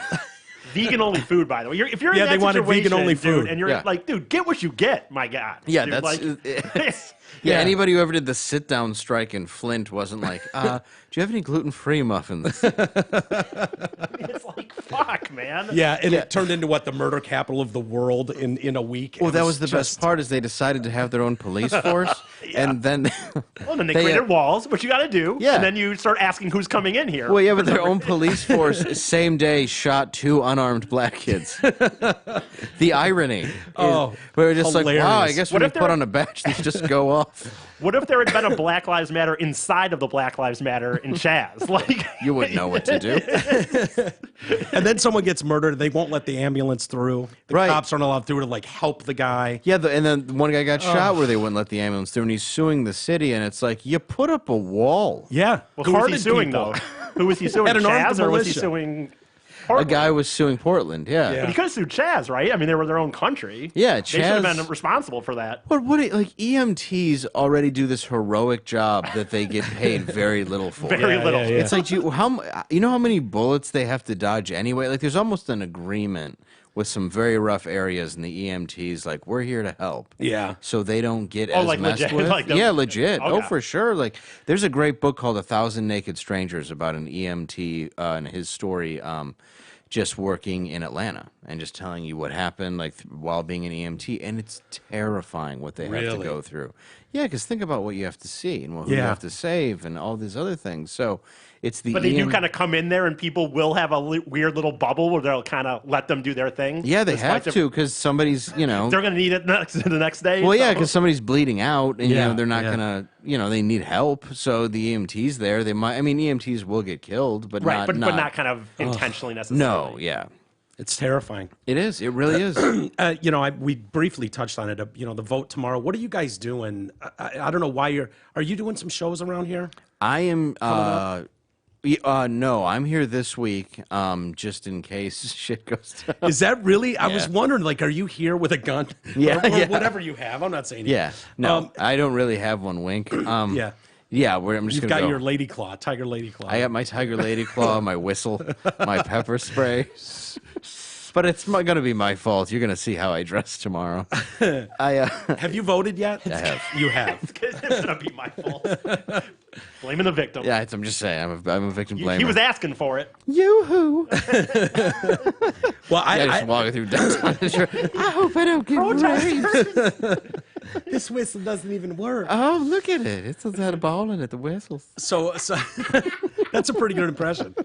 Vegan only food, by the way. If you're in that they wanted situation, vegan only food, dude, and you're like, dude, get what you get. My God. Yeah, dude, that's anybody who ever did the sit down strike in Flint wasn't like, do you have any gluten free muffins? It's like, fuck, man. Yeah, and it turned into the murder capital of the world in a week. Well, that was the best part is they decided to have their own police force, and then they created walls, which you got to do. Yeah. And then you start asking who's coming in here. Well, yeah, but their own police force same day shot 2 unarmed black kids. The irony. We're just hilarious. like, wow, I guess when you put on a badge, these just go off. What if there had been a Black Lives Matter inside of the Black Lives Matter in Chaz? You wouldn't know what to do. And then someone gets murdered. They won't let the ambulance through. The cops aren't allowed through to help the guy. Yeah, and then one guy got shot where they wouldn't let the ambulance through, and he's suing the city. And it's like, you put up a wall. Yeah. Well, who was he suing though? Who was he suing? Chaz, or was he suing? Portland? A guy was suing Portland, But he could have sued Chaz, right? I mean, they were their own country. Yeah, Chaz. They should have been responsible for that. But EMTs already do this heroic job that they get paid very little for. Very little. It's like, you know how many bullets they have to dodge anyway? Like, there's almost an agreement with some very rough areas, and the EMTs like, we're here to help. Yeah. So they don't get as like messed legit? with. Like yeah, legit. Okay. Oh, for sure. Like, there's a great book called 1,000 Naked Strangers about an EMT and his story. Just working in Atlanta and just telling you what happened, like while being an EMT, and it's terrifying what they have to go through. Yeah, because think about what you have to see and who you have to save and all these other things. So it's the. But they do kind of come in there, and people will have a weird little bubble where they'll kind of let them do their thing. Yeah, they have to because somebody's, they're going to need it the next day. Well, yeah, because somebody's bleeding out, and they're not gonna, they need help. So the EMTs there, they might. I mean, EMTs will get killed, but right, not, but not kind of intentionally necessarily. No, yeah. It's terrifying. It is. It really is. We briefly touched on it. The vote tomorrow. What are you guys doing? I don't know why are you doing some shows around here? I am. No, I'm here this week, just in case shit goes down. Is that really? I was wondering, like, are you here with a gun? Yeah, or whatever you have. I'm not saying. Yeah, no, I don't really have one. Wink. Yeah. Yeah, I'm just You've gonna got go. your lady claw, tiger lady claw. I got my tiger lady claw, my whistle, my pepper spray. But it's going to be my fault. You're going to see how I dress tomorrow. Have you voted yet? I have. You have. It's going to be my fault. Blaming the victim. Yeah, I'm just saying. I'm a victim blamer. He was asking for it. Yoo-hoo. Well, I just walking through downtown. I hope I don't get raped. This whistle doesn't even work. Oh, look at it. It's had a ball in it, the whistles. So that's a pretty good impression.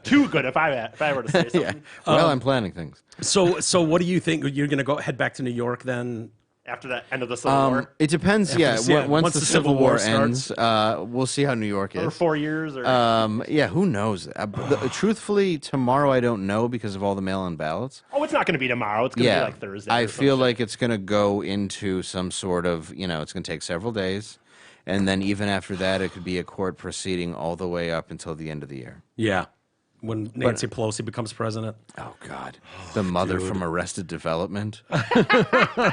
Too good if I were to say something. Yeah. Well, I'm planning things. So what do you think? You're going to head back to New York then? After the end of the Civil War? It depends. Once the Civil War ends, we'll see how New York is. Or 4 years? Or... who knows? Truthfully, tomorrow I don't know because of all the mail-in ballots. Oh, it's not going to be tomorrow. It's going to be like Thursday. I feel like it's going to go into some sort of, it's going to take several days. And then even after that, it could be a court proceeding all the way up until the end of the year. Yeah. When Nancy Pelosi becomes president. Oh, God. The mother from Arrested Development.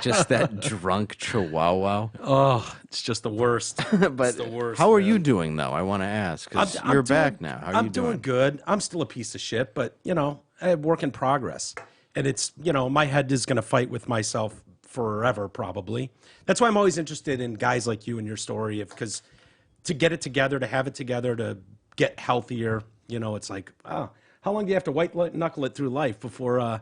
Just that drunk chihuahua. Oh, it's just the worst. But it's the worst, how are you doing, though? I want to ask. Because you're back now. How are you doing? I'm doing good. I'm still a piece of shit, but, I have work in progress. And it's, my head is going to fight with myself forever, probably. That's why I'm always interested in guys like you and your story, because to get it together, to have it together, to get healthier, it's like, how long do you have to white knuckle it through life before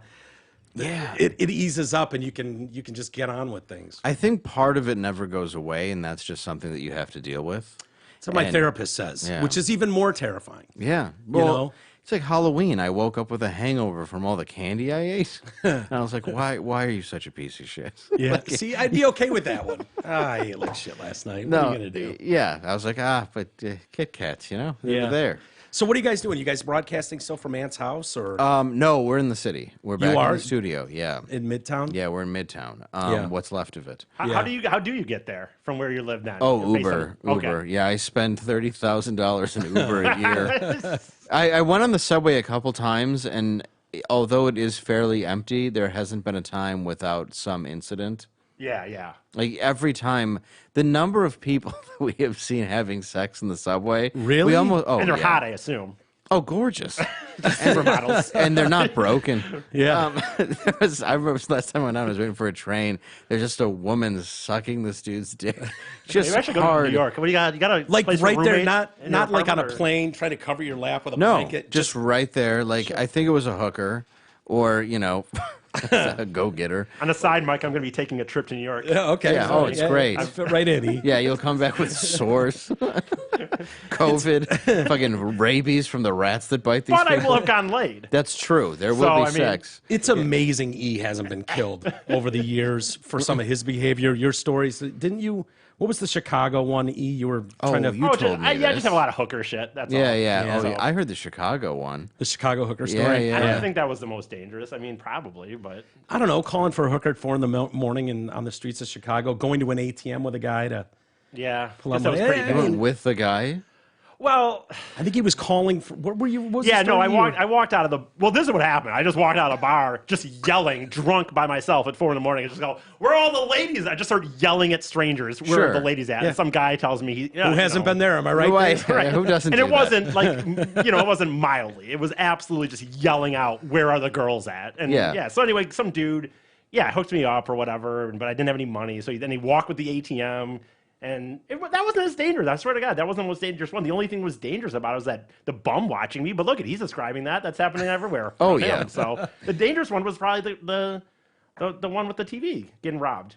it eases up and you can just get on with things? I think part of it never goes away, and that's just something that you have to deal with. That's what my therapist says, which is even more terrifying. Yeah. Well, it's like Halloween. I woke up with a hangover from all the candy I ate. And I was like, why are you such a piece of shit? Yeah. See, I'd be okay with that one. I ate like shit last night. What are you going to do? Yeah. I was like, but Kit Kats, they're there. So what are you guys doing? You guys broadcasting still from Aunt's house, or? No, we're in the city. We're back in the studio. Yeah, in Midtown. Yeah, we're in Midtown. What's left of it? How do you get there from where you live now? Oh, Uber. Okay. Yeah, I spend $30,000 in Uber a year. I went on the subway a couple times, and although it is fairly empty, there hasn't been a time without some incident. Yeah. Like every time, the number of people that we have seen having sex in the subway. Really? We almost, and they're hot, I assume. Oh, gorgeous. Supermodels. And they're not broken. Yeah. I remember last time I went out, I was waiting for a train. There's just a woman sucking this dude's dick. Just Maybe I should go hard. to New York. What do you got? You got a like place right for there, roommates not like on a plane, trying to cover your lap with a blanket. Just right there. Like I think it was a hooker, or a go-getter. On the side, Mike, I'm going to be taking a trip to New York. Yeah, okay. Yeah, it's great. I fit right in. Yeah, you'll come back with sores, COVID, fucking rabies from the rats that bite these But people. I will have gotten laid. That's true. There will be sex. It's amazing E hasn't been killed over the years for some of his behavior. Your stories, didn't you? What was the Chicago one, E? You were trying to... You told me I just this. have a lot of hooker shit. That's all. Yeah. So- I heard the Chicago one. The Chicago hooker story? Yeah. I don't think that was the most dangerous. I mean, probably, but... I don't know, calling for a hooker at 4 in the morning on the streets of Chicago, going to an ATM with a guy to... Yeah. Pull out That was money. pretty I You bad. went with the guy? Well, I think he was calling for. What were you? What was yeah, the no, story I walked out of the. Well, this is what happened. I just walked out of the bar, just yelling, drunk by myself at 4 a.m. and just go, "Where are all the ladies?" I just started yelling at strangers. Where are the ladies at? Yeah. And some guy tells me Who hasn't been there? Am I right? Right. Who doesn't? And do it wasn't like it wasn't mildly. It was absolutely just yelling out, "Where are the girls at?" And yeah. So anyway, some dude, hooked me up or whatever, but I didn't have any money. So then he walked with the ATM. And that wasn't as dangerous. I swear to God, that wasn't the most dangerous one. The only thing that was dangerous about it was that the bum watching me. But look he's describing that. That's happening everywhere. Oh, yeah. So the dangerous one was probably the one with the TV getting robbed.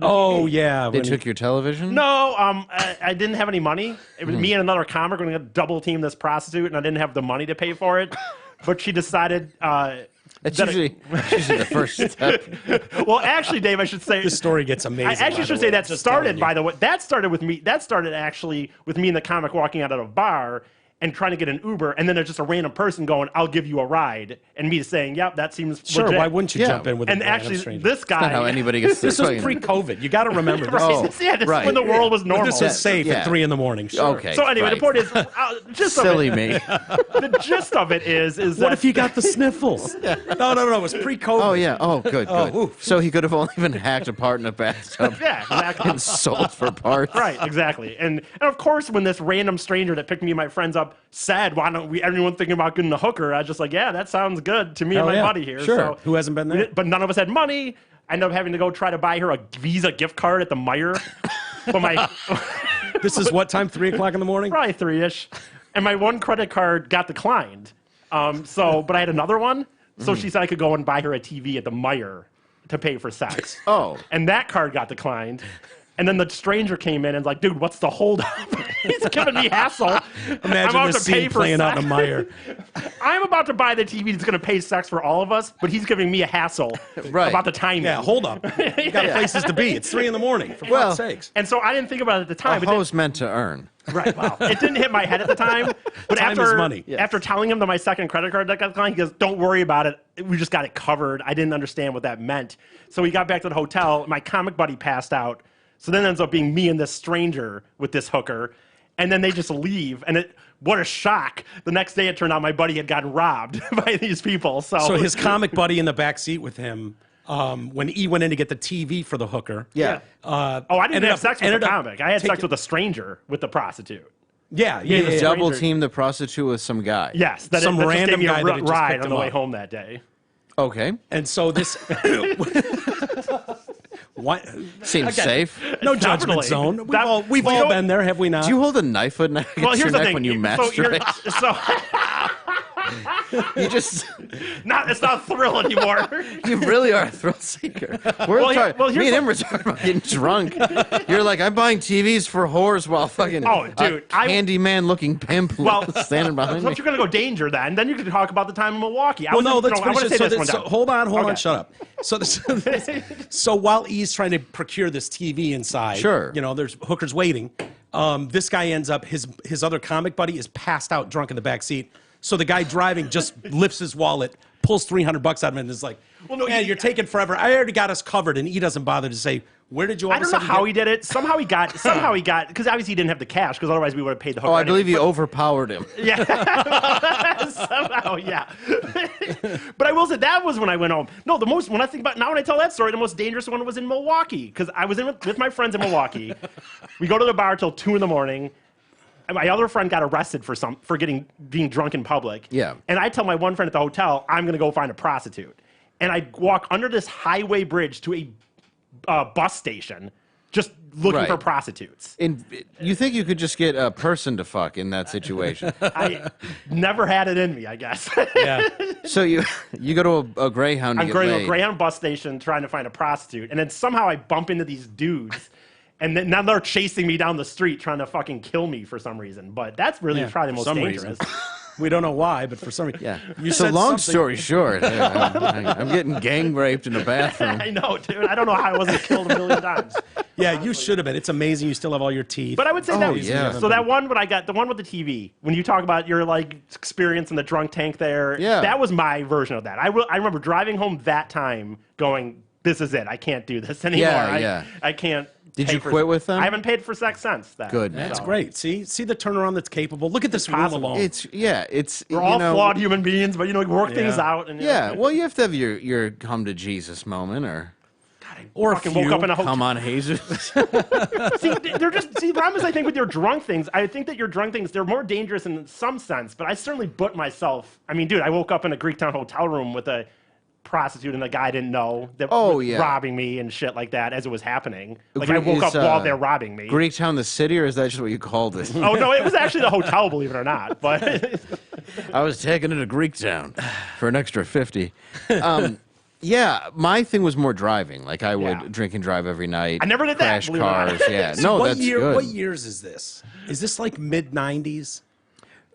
Oh, yeah. They took your television? No, I didn't have any money. It was me and another comic going to double team this prostitute, and I didn't have the money to pay for it. But she decided... That's usually the first step. Well, actually, Dave, I should say... The story gets amazing. I actually should say that started, by the way. That started with me. That started actually with me and the comic walking out of a bar and trying to get an Uber, and then there's just a random person going, "I'll give you a ride," and me saying, "Yep, that seems sure." Legit. Why wouldn't you jump in with? And a actually, stranger? this guy. Not how anybody gets This was pre-COVID. You got to remember this. This is when the world was normal. This was safe at 3 a.m. Sure. Okay. So anyway, the point is, just silly me. The gist of it is what if you got the sniffles? No. It was pre-COVID. Oh yeah. Oh, good. Oof. So he could have only been hacked apart in a bathtub. Yeah, exactly. And sold for parts. Right, exactly. And of course, when this random stranger that picked me and my friends up said, "Why don't everyone thinking about getting a hooker?" I was just like, "Yeah, that sounds good to me and my buddy here." Sure. So, who hasn't been there? But none of us had money. I ended up having to go try to buy her a Visa gift card at the Meijer. But my This is what time? 3 o'clock in the morning? probably 3-ish. And my one credit card got declined. But I had another one. So she said I could go and buy her a TV at the Meijer to pay for sex. Oh. And that card got declined. And then the stranger came in and was like, "Dude, what's the holdup?" He's giving me hassle. Imagine this scene playing out in a Meijer. I'm about to buy the TV that's going to pay sex for all of us, but he's giving me a hassle about the timing. Yeah, hold up. You got places to be. It's 3 a.m. For God's sakes. And so I didn't think about it at the time. A host meant to earn. Right. Wow. It didn't hit my head at the time. But Time is money. After telling him that my second credit card that got declined, he goes, "Don't worry about it. We just got it covered." I didn't understand what that meant. So we got back to the hotel. My comic buddy passed out. So then it ends up being me and this stranger with this hooker. And then they just leave. And what a shock. The next day it turned out my buddy had gotten robbed by these people. So his comic buddy in the back seat with him, when he went in to get the TV for the hooker. Yeah. I didn't have sex with the comic. I had sex with a stranger with the prostitute. Yeah. Double team the prostitute with some guy. Yes. Some random guy that had just ride picked on the him way up. home that day. Okay. And so this... What? Seems safe. No judgment zone. We've all been there, have we not? Do you hold a knife against your here's the neck thing. when you masturbate? You just... It's not a thrill anymore. You really are a thrill seeker. Me and him were talking about getting drunk. You're like, "I'm buying TVs for whores while fucking handyman-looking pimp standing behind me." If you're going to go danger, then you can talk about the time in Milwaukee. Let's finish it. Hold on, shut up. So while he's trying to procure this TV inside, sure, there's hookers waiting. This guy ends up, his other comic buddy is passed out drunk in the back seat. So the guy driving just lifts his wallet, pulls $300 out of it, and is like, "You're taking forever. I already got us covered." And he doesn't bother to say, "Where did you?" I don't know how he did it. Somehow he got, because obviously he didn't have the cash, because otherwise we would have paid the hooker. Oh, I believe he overpowered him. Yeah. Somehow, yeah. But I will say that was when I went home. No, when I think about now, when I tell that story, the most dangerous one was in Milwaukee, because I was with my friends in Milwaukee. We go to the bar till 2 a.m. And my other friend got arrested for being drunk in public. Yeah. And I tell my one friend at the hotel, "I'm going to go find a prostitute." And I walk under this highway bridge to a bus station, just looking for prostitutes. And you think you could just get a person to fuck in that situation? I never had it in me, I guess. Yeah. So you go to a Greyhound. I'm going to a Greyhound bus station trying to find a prostitute, and then somehow I bump into these dudes. And then now they're chasing me down the street trying to fucking kill me for some reason. But that's really probably the most dangerous. We don't know why, but for some reason. Yeah. So long story short, I'm getting gang raped in a bathroom. I know, dude. I don't know how I wasn't killed a million times. Yeah, you should have been. It's amazing you still have all your teeth. But I would say so that one when I got, the one with the TV, when you talk about your experience in the drunk tank there, that was my version of that. I remember driving home that time going, "This is it. I can't do this anymore. I can't Did you quit with them? I haven't paid for sex since that. Good. That's great. See the turnaround that's capable. Look at this room alone. We're all flawed human beings, but work things out. And, well, you have to have your come to Jesus moment, or fucking woke up in a hotel. Come on, Jesus. The problem is, I think with your drunk things, I think that your drunk things, they're more dangerous in some sense, but I certainly put myself, I mean, dude, I woke up in a Greektown hotel room with a prostitute and the guy didn't know that was robbing me and shit like that as it was happening. Like, I woke up while they're robbing me. Greektown the city, or is that just what you called it? Oh, no, it was actually the hotel, believe it or not. But I was taking it to Greektown for an extra 50. Yeah, my thing was more driving. Like, I would drink and drive every night. I never did crash that. Cars. Yeah, So that's good. What years is this? Is this like mid-90s?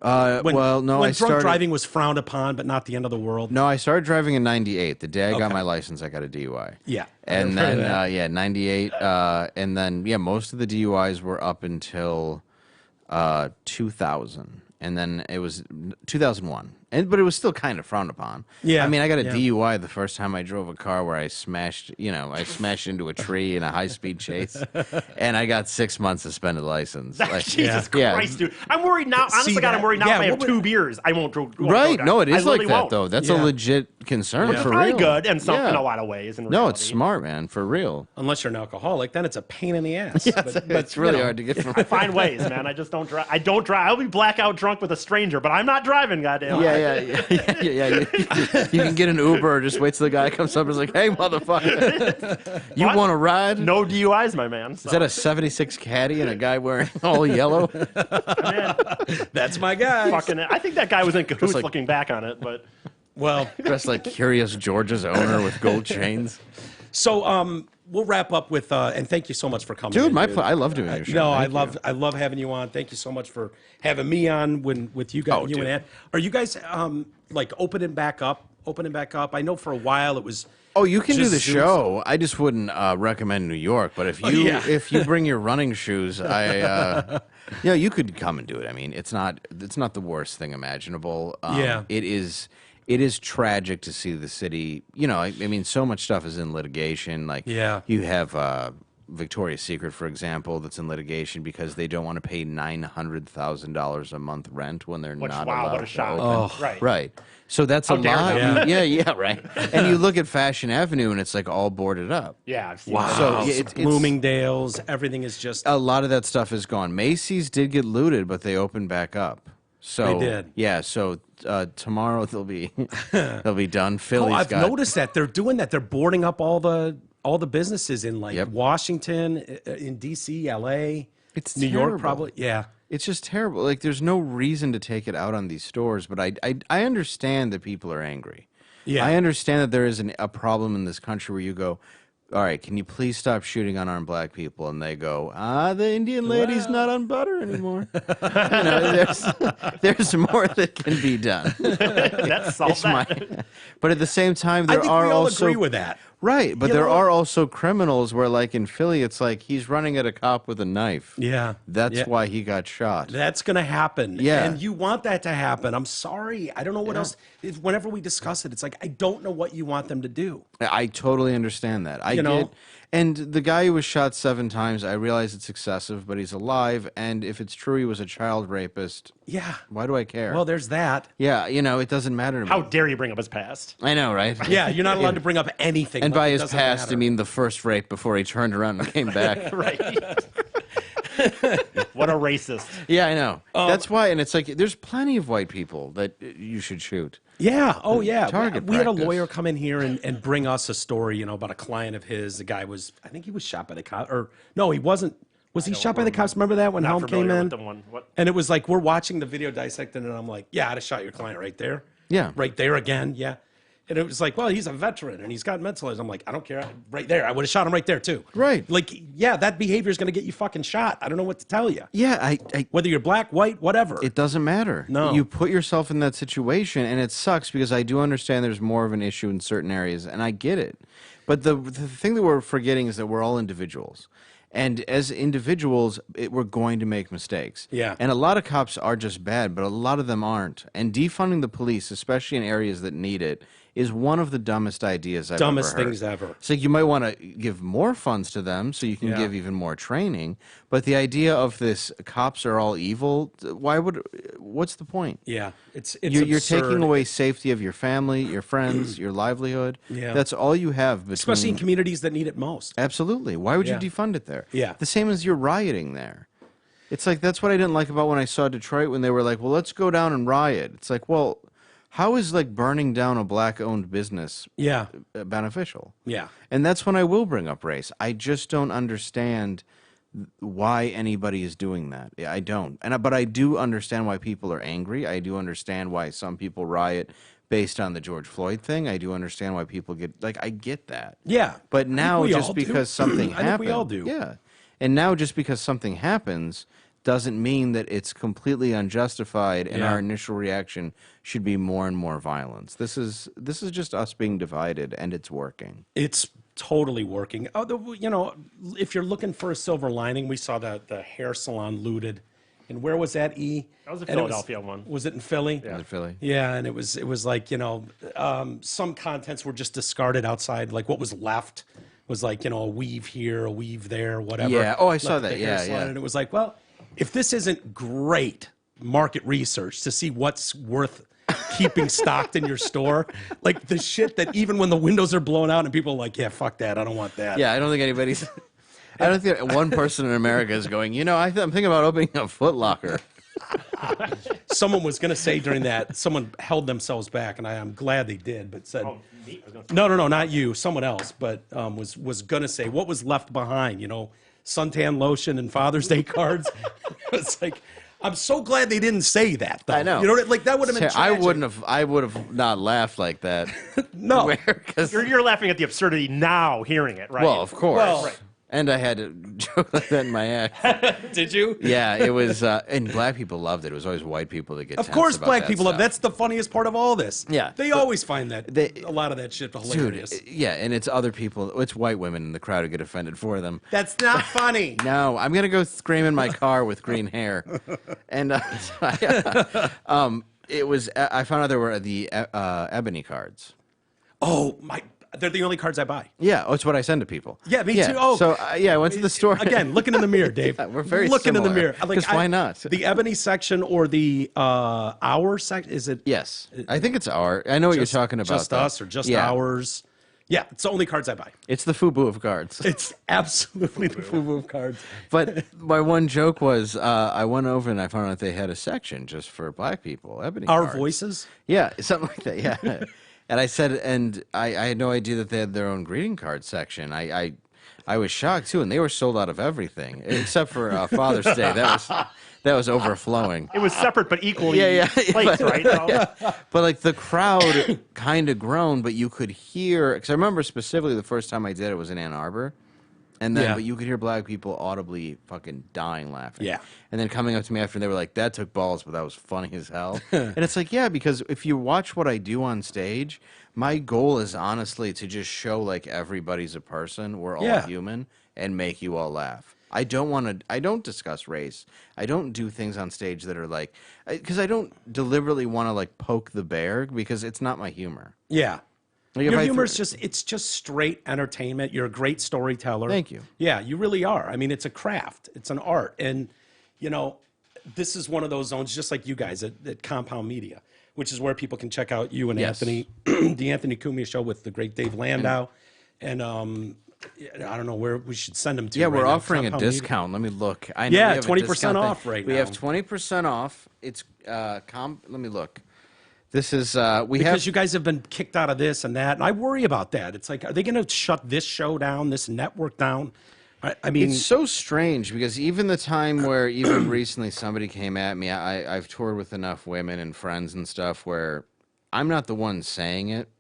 No, when I drunk driving was frowned upon, but not the end of the world. No, I started driving in '98. The day I got my license, I got a DUI. Yeah, and then '98, and then most of the DUIs were up until 2000, and then it was 2001. But it was still kind of frowned upon. Yeah, I mean, I got a DUI the first time I drove a car where I smashed into a tree in a high-speed chase, and I got 6 months suspended license. Like, Jesus Christ, dude! I'm worried now. Honestly, God, I'm worried now. If I have 2 beers, I won't drink. Right? No, it is like that though. That's a legit concern for real. It's probably good and in a lot of ways. No, it's smart, man, for real. Unless you're an alcoholic, then it's a pain in the ass. But it's really hard to get from. I find ways, man. I just don't drive. I don't drive. I'll be blackout drunk with a stranger, but I'm not driving. Goddamn. Yeah. You can get an Uber or just wait till the guy comes up and is like, "Hey, motherfucker, you want to ride?" No DUIs, my man. So. Is that a '76 Caddy and a guy wearing all yellow? That's my guy. I think that guy was in cahoots looking back on it, but dressed like Curious George's owner with gold chains. So we'll wrap up with and thank you so much for coming. Dude, I love doing your show. No, I love having you on. Thank you so much for having me on with you guys. And Ann. Are you guys like opening back up? I know for a while it was. Oh, you can do the show. I just wouldn't recommend New York. But if you bring your running shoes, you could come and do it. I mean, it's not the worst thing imaginable. It is tragic to see the city. I mean, so much stuff is in litigation. Like, you have Victoria's Secret, for example, that's in litigation because they don't want to pay $900,000 a month rent when they're not allowed. What a shock! Right. So that's a lot. Yeah, right. And you look at Fashion Avenue, and it's like all boarded up. Yeah, I've seen wow. That. So it's Bloomingdale's, everything is just a lot of that stuff is gone. Macy's did get looted, but they opened back up. So they did. Yeah. So tomorrow they'll be done. Philly's I've noticed that they're doing that. They're boarding up all the businesses in Washington, in D.C., L.A., New York, probably. Yeah. It's just terrible. Like, there's no reason to take it out on these stores, but I understand that people are angry. Yeah. I understand that there is a problem in this country where you go, all right, can you please stop shooting unarmed black people? And they go, the Indian lady's not on butter anymore. There's more that can be done. That's that. But at the same time, there we are all also agree with that. Right, but there are also criminals where, like in Philly, it's like he's running at a cop with a knife. Yeah. That's why he got shot. That's going to happen. Yeah. And you want that to happen. I'm sorry. I don't know what else. Whenever we discuss it, it's like, I don't know what you want them to do. I totally understand that. I get. And the guy who was shot 7 times, I realize it's excessive, but he's alive. And if it's true he was a child rapist, why do I care? Well, there's that. Yeah, it doesn't matter to me. How dare you bring up his past? I know, right? Yeah, you're not allowed to bring up anything. And by his past, I mean the first rape before he turned around and came back. Right. What a racist. Yeah, I know. That's why, and it's like, there's plenty of white people that you should shoot. Yeah. Oh, yeah. Target we had a lawyer come in here and bring us a story, about a client of his. The guy I think he was shot by the cops. Or, no, he wasn't. Was he shot by the cops? Remember that when Helm came in? And it was like, we're watching the video dissecting, and I'm like, yeah, I'd have shot your client right there. Yeah. Right there again. Yeah. And it was like, well, he's a veteran and he's got mental illness. I'm like, I don't care. Right there. I would have shot him right there, too. Right. Like, yeah, that behavior is going to get you fucking shot. I don't know what to tell you. Yeah. Whether you're black, white, whatever. It doesn't matter. No. You put yourself in that situation, and it sucks because I do understand there's more of an issue in certain areas, and I get it. But the thing that we're forgetting is that we're all individuals. And as individuals, we're going to make mistakes. Yeah. And a lot of cops are just bad, but a lot of them aren't. And defunding the police, especially in areas that need it, is one of the dumbest ideas I've Dumbest ever heard. things ever. So you might want to give more funds to them so you can give even more training. But the idea of this cops are all evil, what's the point? Yeah, it's you're taking away safety of your family, your friends, your livelihood. Yeah. That's all you have. Especially in communities that need it most. Absolutely. Why would you defund it there? Yeah. The same as you're rioting there. It's like, that's what I didn't like about when I saw Detroit, when they were like, well, let's go down and riot. It's like, well, how is like burning down a black-owned business beneficial? Yeah. And that's when I will bring up race. I just don't understand why anybody is doing that. I don't. But I do understand why people are angry. I do understand why some people riot based on the George Floyd thing. I do understand why people get, like, I get that. Yeah. But now just because something happens. I think we all do. Yeah. And now just because something happens doesn't mean that it's completely unjustified and our initial reaction should be more and more violence. This is just us being divided, and it's working. It's totally working. You know, if you're looking for a silver lining, we saw the hair salon looted. And where was that, E? That was a Philadelphia one. Was it in Philly? Yeah. Philly. Yeah, and it was like, you know, some contents were just discarded outside. Like what was left was like, you know, a weave here, a weave there, whatever. Yeah. Oh, I saw that. Yeah, yeah. And it was like, well, if this isn't great market research to see what's worth keeping stocked in your store, like the shit that even when the windows are blown out and people are like, yeah, fuck that, I don't want that. Yeah, I don't think anybody's... I don't think one person in America is going, you know, I'm thinking about opening a Foot Locker. Someone was going to say during that, someone held themselves back, and I'm glad they did, but said, no, not you, someone else, but was going to say, what was left behind, you know, suntan lotion and Father's Day cards. It's like, I'm so glad they didn't say that, though. I know. You know, like that would have been tragic. I would have not laughed like that. No. You're laughing at the absurdity now hearing it, right? Well, of course. Well, right. And I had to joke like that in my act. Did you? Yeah, it was, and black people loved it. It was always white people that get. Of course, black people love. love. That's the funniest part of all this. Yeah, they always find that a lot of that shit hilarious. Dude, yeah, and it's other people. It's white women in the crowd who get offended for them. That's not funny. No, I'm gonna go scream in my car with green hair, and it was. I found out there were the ebony cards. Oh my. They're the only cards I buy. Yeah, it's what I send to people. Yeah, me too. Oh, so I went to the store again, looking in the mirror, Dave. We're very looking similar. in the mirror. Because why not? The ebony section or the our section? Is it? Yes, I think it's our. I know what you're talking about. Just us or just ours? Yeah, it's the only cards I buy. It's the FUBU of cards. It's absolutely the FUBU of cards. But my one joke was I went over and I found out they had a section just for black people, ebony Our cards. Voices? Yeah, something like that, yeah. And I said, and I had no idea that they had their own greeting card section. I was shocked, too, and they were sold out of everything, except for Father's Day. That was overflowing. It was separate but equally placed, right? Yeah. But, like, the crowd kind of groaned, but you could hear, because I remember specifically the first time I did it was in Ann Arbor. And then, but you could hear black people audibly fucking dying laughing. Yeah. And then coming up to me after, and they were like, that took balls, but that was funny as hell. And it's like, yeah, because if you watch what I do on stage, my goal is honestly to just show like everybody's a person, we're all human, and make you all laugh. I don't discuss race. I don't do things on stage that are like, because I don't deliberately want to like poke the bear, because it's not my humor. Yeah. Like your humor is it's just straight entertainment. You're a great storyteller. Thank you. Yeah, you really are. I mean, it's a craft. It's an art. And, you know, this is one of those zones, just like you guys at Compound Media, which is where people can check out you and Anthony, the Anthony Cumia Show with the great Dave Landau. And I don't know where we should send them to. Yeah, right we're now. offering Compound a discount. Media. Let me look. I know 20% off right now. We have 20% off. It's, let me look. This is because you guys have been kicked out of this and that, and I worry about that. It's like, are they going to shut this show down, this network down? I mean, it's so strange because even the time where even recently somebody came at me, I've toured with enough women and friends and stuff where I'm not the one saying it,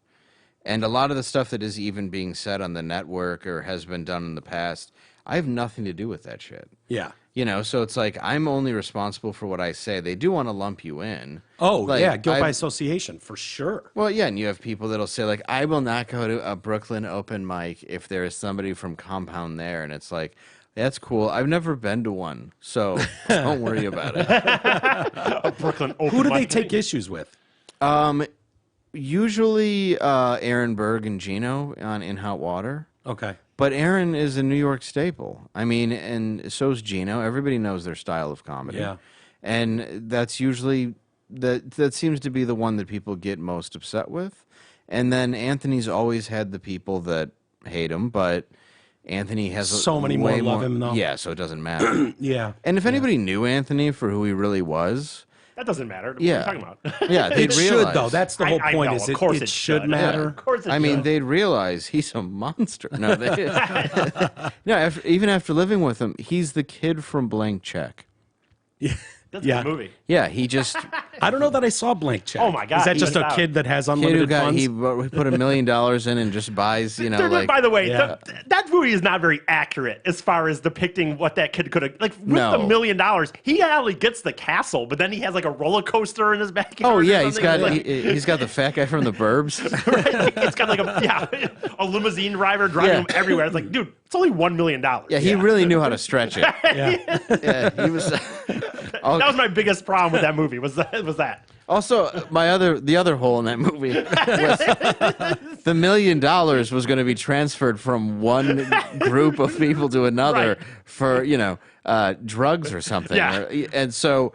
and a lot of the stuff that is even being said on the network or has been done in the past, I have nothing to do with that shit. Yeah. You know, so it's like I'm only responsible for what I say. They do want to lump you in. Oh, like, yeah, guilt by association, for sure. Well, yeah, and you have people that'll say, like, I will not go to a Brooklyn open mic if there is somebody from Compound there. And it's like, That's cool. I've never been to one, so don't worry about it. A Brooklyn open Who do they mic. take issues with? Usually Aaron Berg and Gino on In Hot Water. Okay. But Aaron is a New York staple. I mean, and so's Gino. Everybody knows their style of comedy. Yeah. And that's usually that seems to be the one that people get most upset with. And then Anthony's always had the people that hate him, but Anthony has So many way more love him, though. Yeah, so it doesn't matter. Yeah. And if anybody knew Anthony for who he really was, That doesn't matter. What Yeah. are you talking about? yeah, they'd It realize. should, though. That's the whole I point. know, Is of course it should matter? Of course it I mean, should. they'd realize he's a monster. No, no. Even after living with him, he's the kid from Blank Check. Yeah. That's Yeah. a good movie. Yeah, he just I don't know that I saw Blank Check. Oh, my God. Is that He just missed a out. kid that has kid who unlimited got funds? he put $1 million in and just buys, you know, Dude, like by the way, yeah. that movie is not very accurate as far as depicting what that kid could have. Like, with No. the $1 million, he not only gets the castle, but then he has like a roller coaster in his backyard. Oh or yeah, he's something. got Like, he's got the fat guy from the Burbs. right? It's got like a limousine driver driving Yeah. him everywhere. It's like, dude, it's only $1 million. Yeah, he really knew how to stretch it. Yeah. Yeah, he was. That was my biggest problem with that movie. Was that? Also, the other hole in that movie was the $1 million was going to be transferred from one group of people to another Right. for drugs or something. Yeah. And so,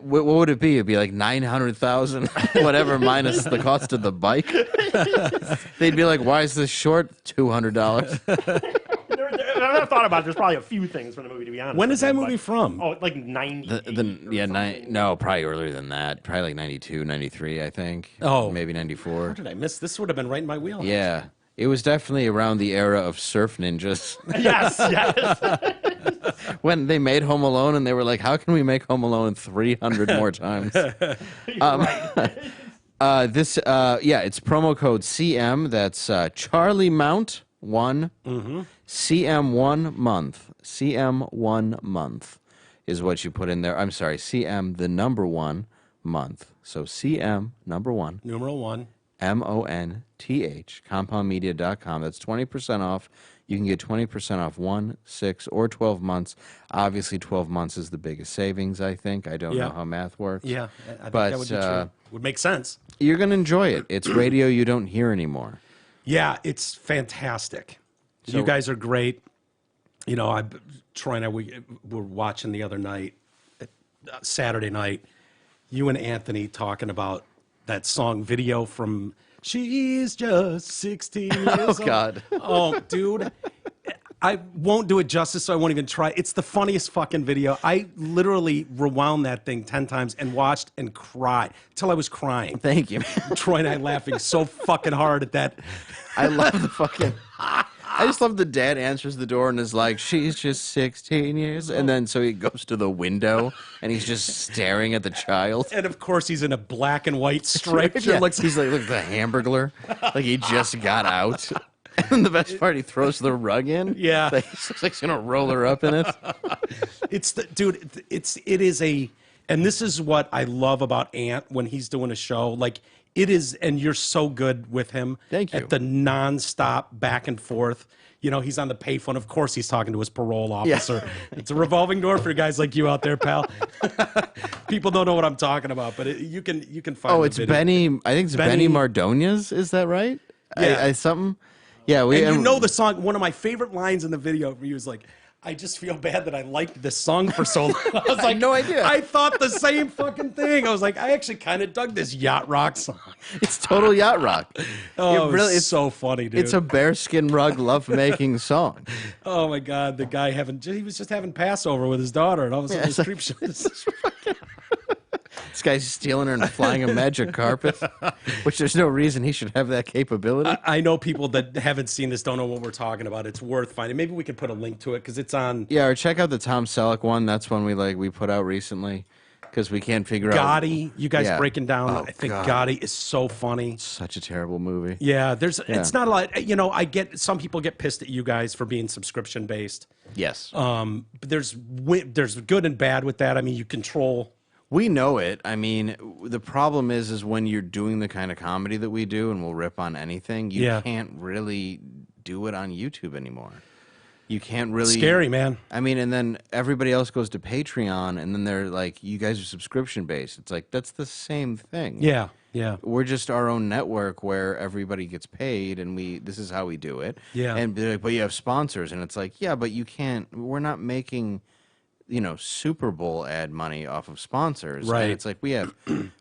what would it be? It'd be like 900,000, whatever, minus the cost of the bike. They'd be like, "Why is this short? $200." I've thought about it. There's probably a few things from the movie, to be honest. When is that But- movie from? Oh, like 90. No, probably earlier than that. Probably like 92, 93, I think. Oh. Maybe 94. How did I miss? This would have been right in my wheelhouse. Yeah. It was definitely around the era of surf ninjas. Yes, yes. When they made Home Alone and they were like, how can we make Home Alone 300 more times? It's promo code CM. That's Charlie Mount 1. CM 1 month. CM 1 month is what you put in there. I'm sorry, CM the number 1 month. So CM number 1. Numeral 1. MONTH, compoundmedia.com. That's 20% off. You can get 20% off 1, 6, or 12 months. Obviously, 12 months is the biggest savings, I think. I don't know how math works. Yeah, I think But, that would be true. Would make sense. You're going to enjoy it. It's radio you don't hear anymore. Yeah, it's fantastic. You guys are great. You know, Troy and I we were watching the other night, Saturday night. You and Anthony talking about that song video from She's Just 16 Years Old. Oh, God. Oh, dude. I won't do it justice, so I won't even try. It's the funniest fucking video. I literally rewound that thing 10 times and watched and cried till I was crying. Thank you. Troy and I laughing so fucking hard at that. I love the fucking... I just love the dad answers the door and is like, she's just 16 years. And then so he goes to the window and he's just staring at the child. And of course, he's in a black and white striped shirt. Yeah, Looks he's like, look, the Hamburglar. Like he just got out. And the best part, he throws the rug in. Yeah. Like, he looks like he's going to roll her up in it. It is a, and this is what I love about Ant when he's doing a show. Like, it is, and you're so good with him. Thank you. At the nonstop back and forth. You know, he's on the payphone. Of course, he's talking to his parole officer. It's a revolving door for guys like you out there, pal. People don't know what I'm talking about, but you can find. Oh, the it's video. Benny. I think it's Benny Benny- Mardones. Is that right? Yeah. Something. Yeah. We. And you know the song. One of my favorite lines in the video for you is like, I just feel bad that I liked this song for so long. I was like, no idea. I thought the same fucking thing. I was like, I actually kind of dug this yacht rock song. It's total yacht rock. Oh, really- it's so funny, dude. It's a bearskin rug lovemaking song. Oh my god, the guy he was just having Passover with his daughter, and all of a sudden it's this like- creep show. This guy's stealing her and flying a magic carpet, which there's no reason he should have that capability. I know people that haven't seen this don't know what we're talking about. It's worth finding. Maybe we could put a link to it because it's on Yeah, or check out the Tom Selleck one. That's one we put out recently because we can't figure out. Gotti. You guys Yeah. breaking down. Oh, I think God. Gotti is so funny. Such a terrible movie. Yeah, it's not a lot. You know, I get some people get pissed at you guys for being subscription based. Yes. But there's good and bad with that. I mean, you control. We know it. I mean, the problem is when you're doing the kind of comedy that we do and we'll rip on anything, you Yeah. can't really do it on YouTube anymore. You can't really... Scary, man. I mean, and then everybody else goes to Patreon, and then they're like, you guys are subscription-based. It's like, that's the same thing. Yeah, yeah. We're just our own network where everybody gets paid, and this is how we do it. Yeah. And they're like, but you have sponsors, and it's like, yeah, but you can't... We're not making, Super Bowl ad money off of sponsors. Right. And it's like, we have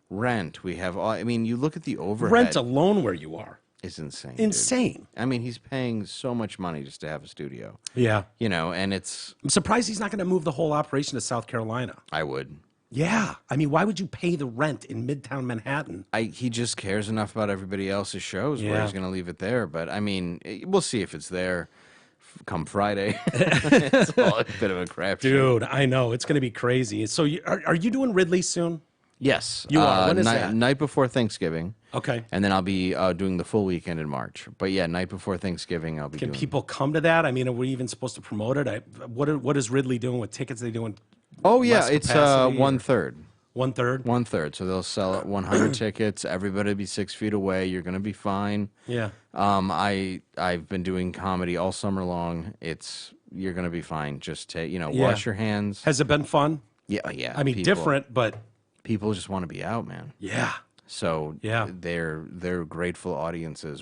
rent, we have... I mean, you look at the overhead... Rent alone where you are. It's insane. Insane. Dude. I mean, he's paying so much money just to have a studio. Yeah. And it's... I'm surprised he's not going to move the whole operation to South Carolina. I would. Yeah. I mean, why would you pay the rent in Midtown Manhattan? He just cares enough about everybody else's shows where he's going to leave it there. But, I mean, we'll see if it's there come Friday. It's all a bit of a crapshoot. Dude, I know. It's going to be crazy. So are you doing Ridley soon? Yes. You are. When is that? Night before Thanksgiving. Okay. And then I'll be doing the full weekend in March. But yeah, night before Thanksgiving, I'll be doing. Can people come to that? I mean, are we even supposed to promote it? What is Ridley doing with tickets? Are they doing? Oh yeah, it's 1/3. 1/3. 1/3. So they'll sell 100 tickets. Everybody will be 6 feet away. You're gonna be fine. Yeah. I've been doing comedy all summer long. You're gonna be fine. Just wash your hands. Has it been fun? Yeah, yeah. I mean, different, but people just want to be out, man. yeah. So yeah, they're grateful audiences,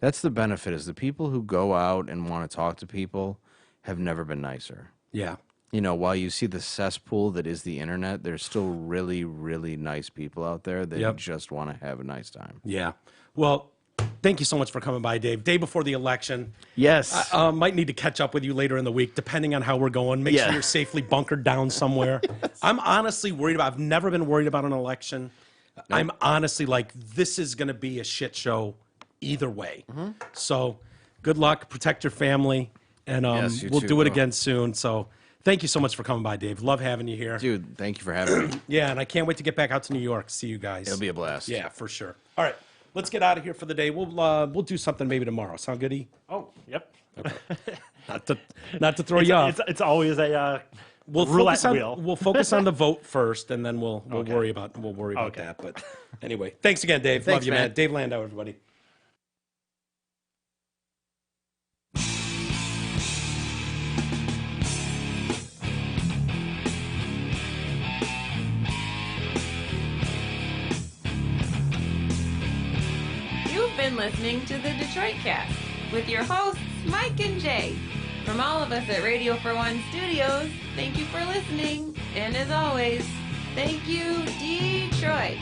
that's the benefit is the people who go out and want to talk to people have never been nicer. Yeah. While you see the cesspool that is the internet, there's still really, really nice people out there that just want to have a nice time. Yeah. Well, thank you so much for coming by, Dave. Day before the election. Yes. I might need to catch up with you later in the week, depending on how we're going. Make sure you're safely bunkered down somewhere. I'm honestly worried I've never been worried about an election. Nope. I'm honestly like, this is going to be a shit show either way. Mm-hmm. So good luck. Protect your family. And we'll do it again soon. So thank you so much for coming by, Dave. Love having you here. Dude, thank you for having me. Yeah, and I can't wait to get back out to New York, see you guys. It'll be a blast. Yeah, for sure. All right. Let's get out of here for the day. We'll do something maybe tomorrow. Sound good, E? Oh, yep. Okay. not to throw you off. It's always a roulette wheel. We'll focus on the vote first, and then we'll worry about that. But anyway, thanks again, Dave. Thanks, love you, man. Dave Landau, everybody. You've been listening to the Detroit Cast with your hosts, Mike and Jay. From all of us at Radio for One Studios, thank you for listening. And as always, thank you, Detroit.